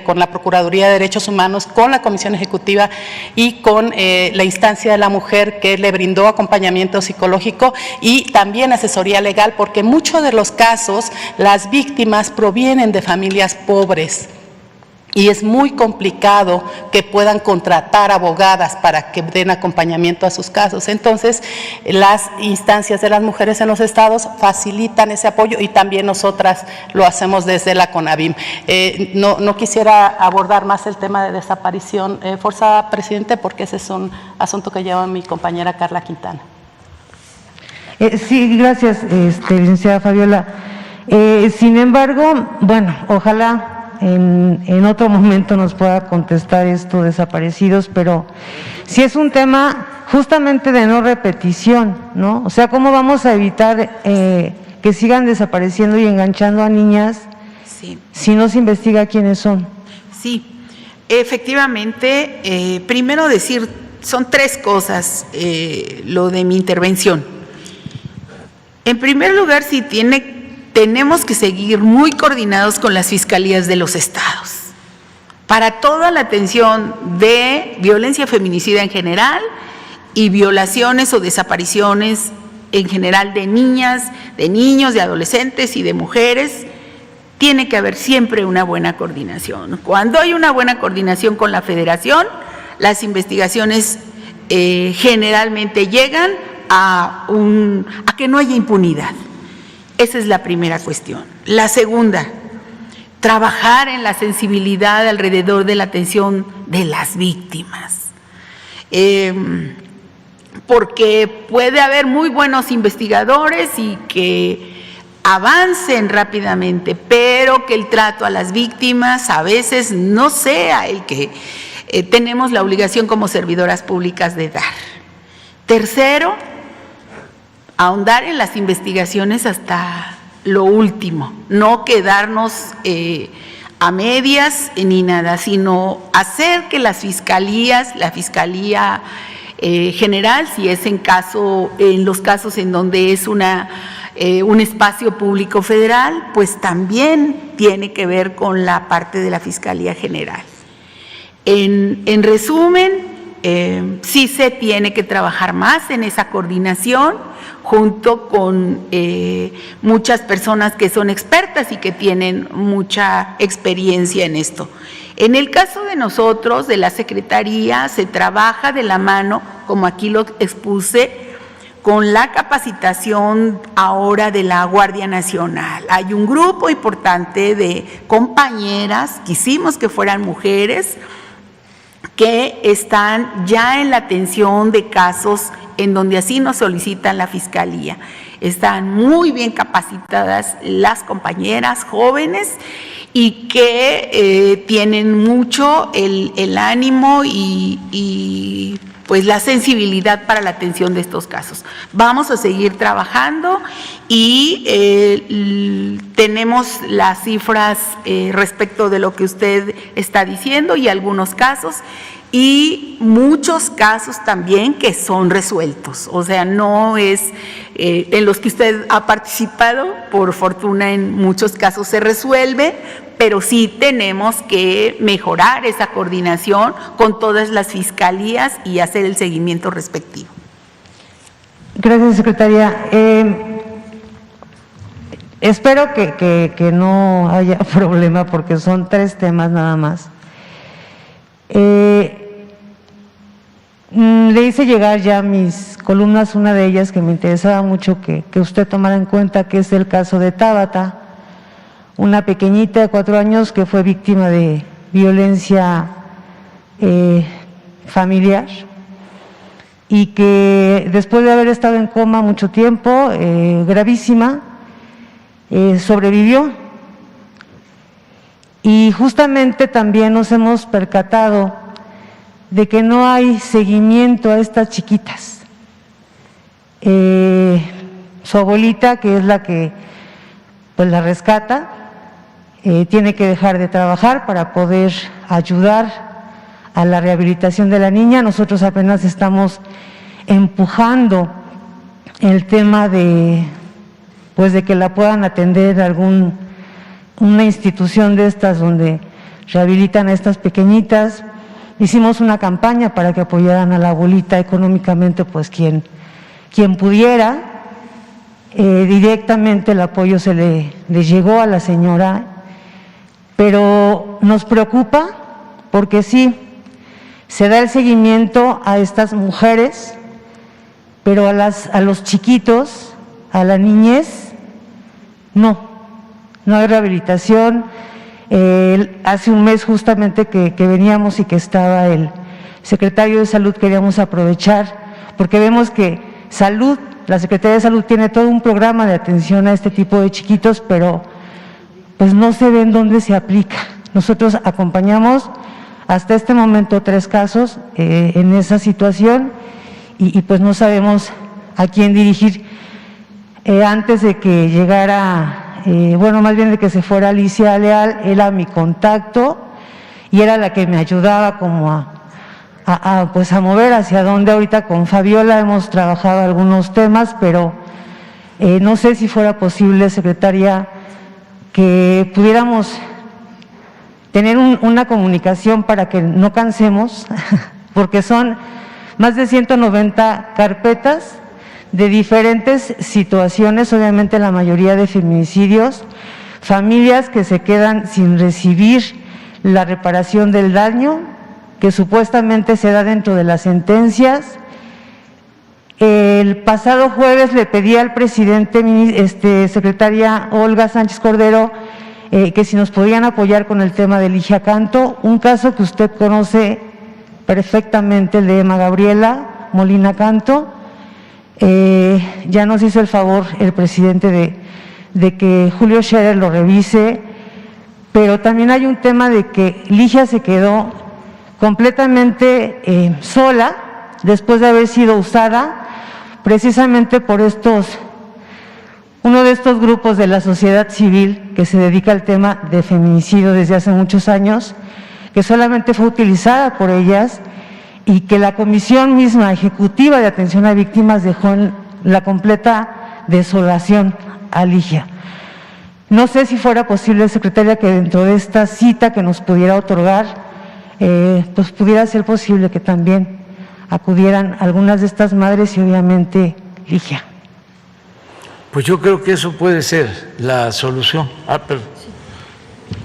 con la Procuraduría de Derechos Humanos, con la Comisión Ejecutiva y con la instancia de la mujer, que le brindó acompañamiento psicológico y también asesoría legal, porque en muchos de los casos las víctimas provienen de familias pobres y es muy complicado que puedan contratar abogadas para que den acompañamiento a sus casos. Entonces, las instancias de las mujeres en los estados facilitan ese apoyo y también nosotras lo hacemos desde la CONAVIM. No quisiera abordar más el tema de desaparición forzada, presidente, porque ese es un asunto que lleva mi compañera Carla Quintana. Sí, gracias, licenciada Fabiola. Sin embargo, bueno, ojalá en otro momento nos pueda contestar esto, desaparecidos, pero si es un tema justamente de no repetición, ¿no? O sea, ¿cómo vamos a evitar que sigan desapareciendo y enganchando a niñas si no se investiga quiénes son? Sí, efectivamente, primero decir, son 3 cosas lo de mi intervención. En primer lugar, tenemos que seguir muy coordinados con las fiscalías de los estados para toda la atención de violencia feminicida en general y violaciones o desapariciones en general de niñas, de niños, de adolescentes y de mujeres, tiene que haber siempre una buena coordinación. Cuando hay una buena coordinación con la Federación, las investigaciones generalmente llegan a que no haya impunidad. Esa es la primera cuestión. La segunda, trabajar en la sensibilidad alrededor de la atención de las víctimas. Porque puede haber muy buenos investigadores y que avancen rápidamente, pero que el trato a las víctimas a veces no sea el que tenemos la obligación como servidoras públicas de dar. Tercero, ahondar en las investigaciones hasta lo último, no quedarnos a medias ni nada, sino hacer que las fiscalías, la Fiscalía General, si es en los casos en donde es un espacio público federal, pues también tiene que ver con la parte de la Fiscalía General. En resumen, sí se tiene que trabajar más en esa coordinación junto con muchas personas que son expertas y que tienen mucha experiencia en esto. En el caso de nosotros, de la Secretaría, se trabaja de la mano, como aquí lo expuse, con la capacitación ahora de la Guardia Nacional. Hay un grupo importante de compañeras, quisimos que fueran mujeres, que están ya en la atención de casos en donde así nos solicitan la Fiscalía. Están muy bien capacitadas las compañeras jóvenes y que tienen mucho el ánimo y pues la sensibilidad para la atención de estos casos. Vamos a seguir trabajando y tenemos las cifras respecto de lo que usted está diciendo y algunos casos y muchos casos también que son resueltos, o sea, no es en los que usted ha participado, por fortuna en muchos casos se resuelve, pero sí tenemos que mejorar esa coordinación con todas las fiscalías y hacer el seguimiento respectivo. Gracias, secretaria. Espero que no haya problema porque son 3 temas nada más. Le hice llegar ya mis columnas, una de ellas que me interesaba mucho que usted tomara en cuenta, que es el caso de Tabata, una pequeñita de 4 años que fue víctima de violencia familiar y que después de haber estado en coma mucho tiempo, gravísima, sobrevivió. Y justamente también nos hemos percatado de que no hay seguimiento a estas chiquitas. Su abuelita, que es la que pues la rescata, tiene que dejar de trabajar para poder ayudar a la rehabilitación de la niña. Nosotros apenas estamos empujando el tema de que la puedan atender una institución de estas donde rehabilitan a estas pequeñitas. Hicimos una campaña para que apoyaran a la abuelita económicamente, pues quien pudiera. Directamente el apoyo se le llegó a la señora, pero nos preocupa porque sí, se da el seguimiento a estas mujeres, pero a los chiquitos, a la niñez, no hay rehabilitación. Hace un mes justamente que veníamos y que estaba el secretario de Salud, queríamos aprovechar, porque vemos que la Secretaría de Salud tiene todo un programa de atención a este tipo de chiquitos, pero pues no se ve en dónde se aplica. Nosotros acompañamos hasta este momento 3 casos en esa situación y pues no sabemos a quién dirigir. Antes de que llegara, más bien de que se fuera Alicia Leal, era mi contacto y era la que me ayudaba como a mover hacia donde. Ahorita con Fabiola hemos trabajado algunos temas, pero no sé si fuera posible, secretaria, que pudiéramos tener una comunicación para que no cansemos, porque son más de 190 carpetas de diferentes situaciones, obviamente la mayoría de feminicidios, familias que se quedan sin recibir la reparación del daño que supuestamente se da dentro de las sentencias. El pasado jueves le pedí al presidente, secretaria Olga Sánchez Cordero, que si nos podían apoyar con el tema de Ligia Canto, un caso que usted conoce perfectamente, el de Emma Gabriela Molina Canto. Ya nos hizo el favor el presidente de que Julio Scherer lo revise, pero también hay un tema de que Ligia se quedó completamente sola después de haber sido usada precisamente por uno de estos grupos de la sociedad civil que se dedica al tema de feminicidio desde hace muchos años, que solamente fue utilizada por ellas y que la Comisión misma ejecutiva de atención a víctimas dejó en la completa desolación a Ligia. No sé si fuera posible, secretaria, que dentro de esta cita que nos pudiera otorgar, pues pudiera ser posible que también acudieran algunas de estas madres y obviamente Ligia. Pues yo creo que eso puede ser la solución.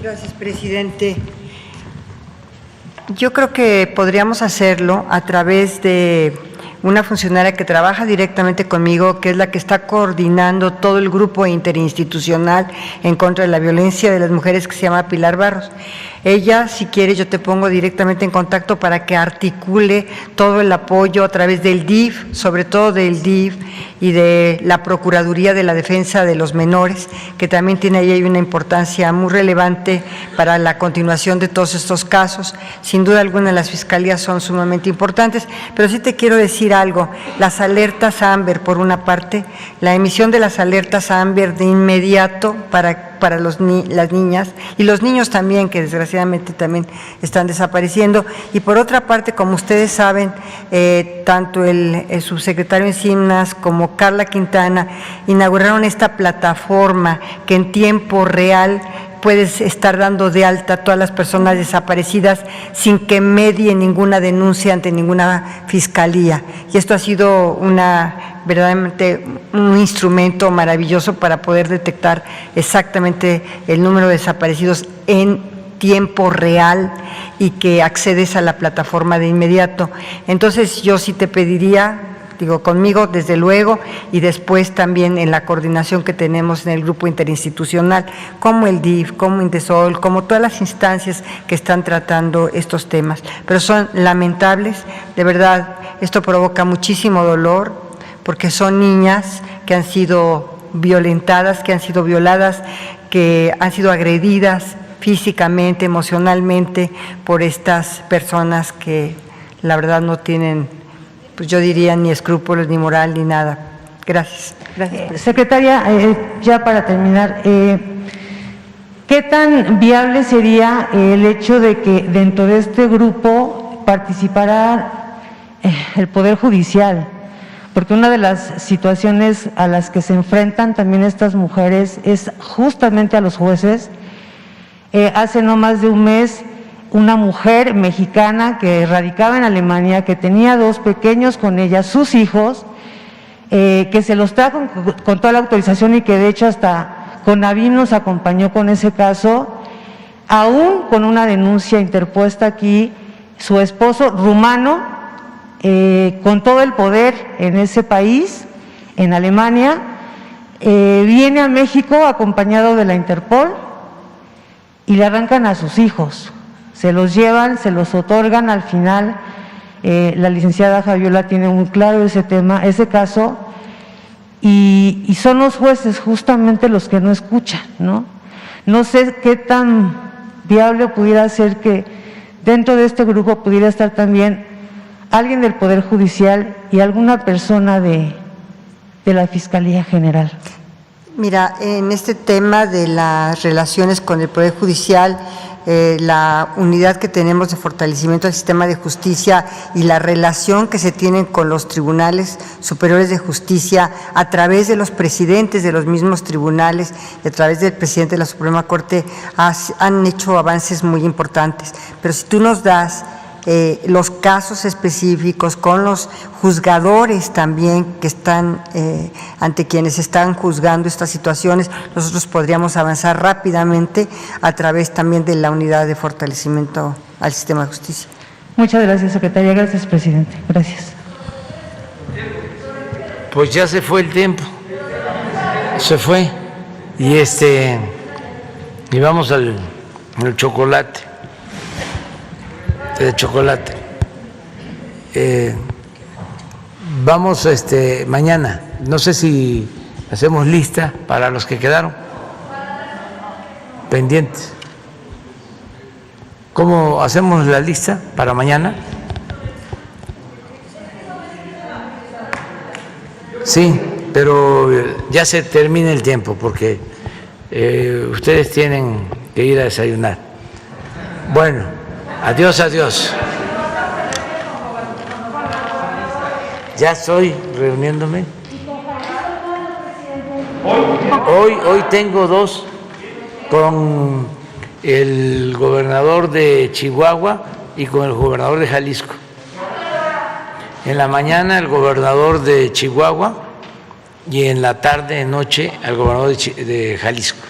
Gracias, presidente. Yo creo que podríamos hacerlo a través de una funcionaria que trabaja directamente conmigo, que es la que está coordinando todo el grupo interinstitucional en contra de la violencia de las mujeres, que se llama Pilar Barros. Ella, si quiere, yo te pongo directamente en contacto para que articule todo el apoyo a través del DIF, sobre todo del DIF y de la Procuraduría de la Defensa de los Menores, que también tiene ahí una importancia muy relevante para la continuación de todos estos casos. Sin duda alguna las fiscalías son sumamente importantes, pero sí te quiero decir algo. Las alertas Amber, por una parte, la emisión de las alertas Amber de inmediato para las niñas y los niños también, que desgraciadamente también están desapareciendo. Y por otra parte, como ustedes saben, tanto el subsecretario Encinas como Carla Quintana inauguraron esta plataforma que en tiempo real puedes estar dando de alta a todas las personas desaparecidas sin que medie ninguna denuncia ante ninguna fiscalía. Y esto ha sido verdaderamente un instrumento maravilloso para poder detectar exactamente el número de desaparecidos en tiempo real y que accedes a la plataforma de inmediato. Entonces yo sí te pediría, conmigo desde luego, y después también en la coordinación que tenemos en el grupo interinstitucional, como el DIF, como Indesol, como todas las instancias que están tratando estos temas. Pero son lamentables, de verdad, esto provoca muchísimo dolor, porque son niñas que han sido violentadas, que han sido violadas, que han sido agredidas físicamente, emocionalmente, por estas personas que la verdad no tienen, pues yo diría, ni escrúpulos, ni moral, ni nada. Gracias. Gracias. Secretaria, ya para terminar, ¿qué tan viable sería el hecho de que dentro de este grupo participara el Poder Judicial? Porque una de las situaciones a las que se enfrentan también estas mujeres es justamente a los jueces. Hace no más de un mes, una mujer mexicana que radicaba en Alemania, que tenía 2 pequeños con ella, sus hijos, que se los trajo con toda la autorización y que de hecho hasta CONAVIM nos acompañó con ese caso, aún con una denuncia interpuesta aquí, su esposo rumano, con todo el poder en ese país, en Alemania, viene a México acompañado de la Interpol y le arrancan a sus hijos. Se los llevan, se los otorgan. Al final, la licenciada Javiola tiene muy claro ese tema, ese caso, y son los jueces justamente los que no escuchan, ¿no? No sé qué tan viable pudiera ser que dentro de este grupo pudiera estar también alguien del Poder Judicial y alguna persona de la Fiscalía General. Mira, en este tema de las relaciones con el Poder Judicial, la unidad que tenemos de fortalecimiento del sistema de justicia y la relación que se tienen con los tribunales superiores de justicia a través de los presidentes de los mismos tribunales y a través del presidente de la Suprema Corte han hecho avances muy importantes. Pero si tú nos das los casos específicos, con los juzgadores también que están ante quienes están juzgando estas situaciones, nosotros podríamos avanzar rápidamente a través también de la unidad de fortalecimiento al sistema de justicia. Muchas gracias, secretaria. Gracias, presidente. Gracias. Pues ya se fue el tiempo, se fue, y vamos al chocolate, el chocolate. Vamos mañana, no sé si hacemos lista para los que quedaron pendientes. ¿Cómo hacemos la lista para mañana? Sí, pero ya se termina el tiempo porque ustedes tienen que ir a desayunar. Bueno, adiós, adiós. Ya estoy reuniéndome. Hoy tengo dos con el gobernador de Chihuahua y con el gobernador de Jalisco. En la mañana el gobernador de Chihuahua y en la tarde, noche, al gobernador de Jalisco.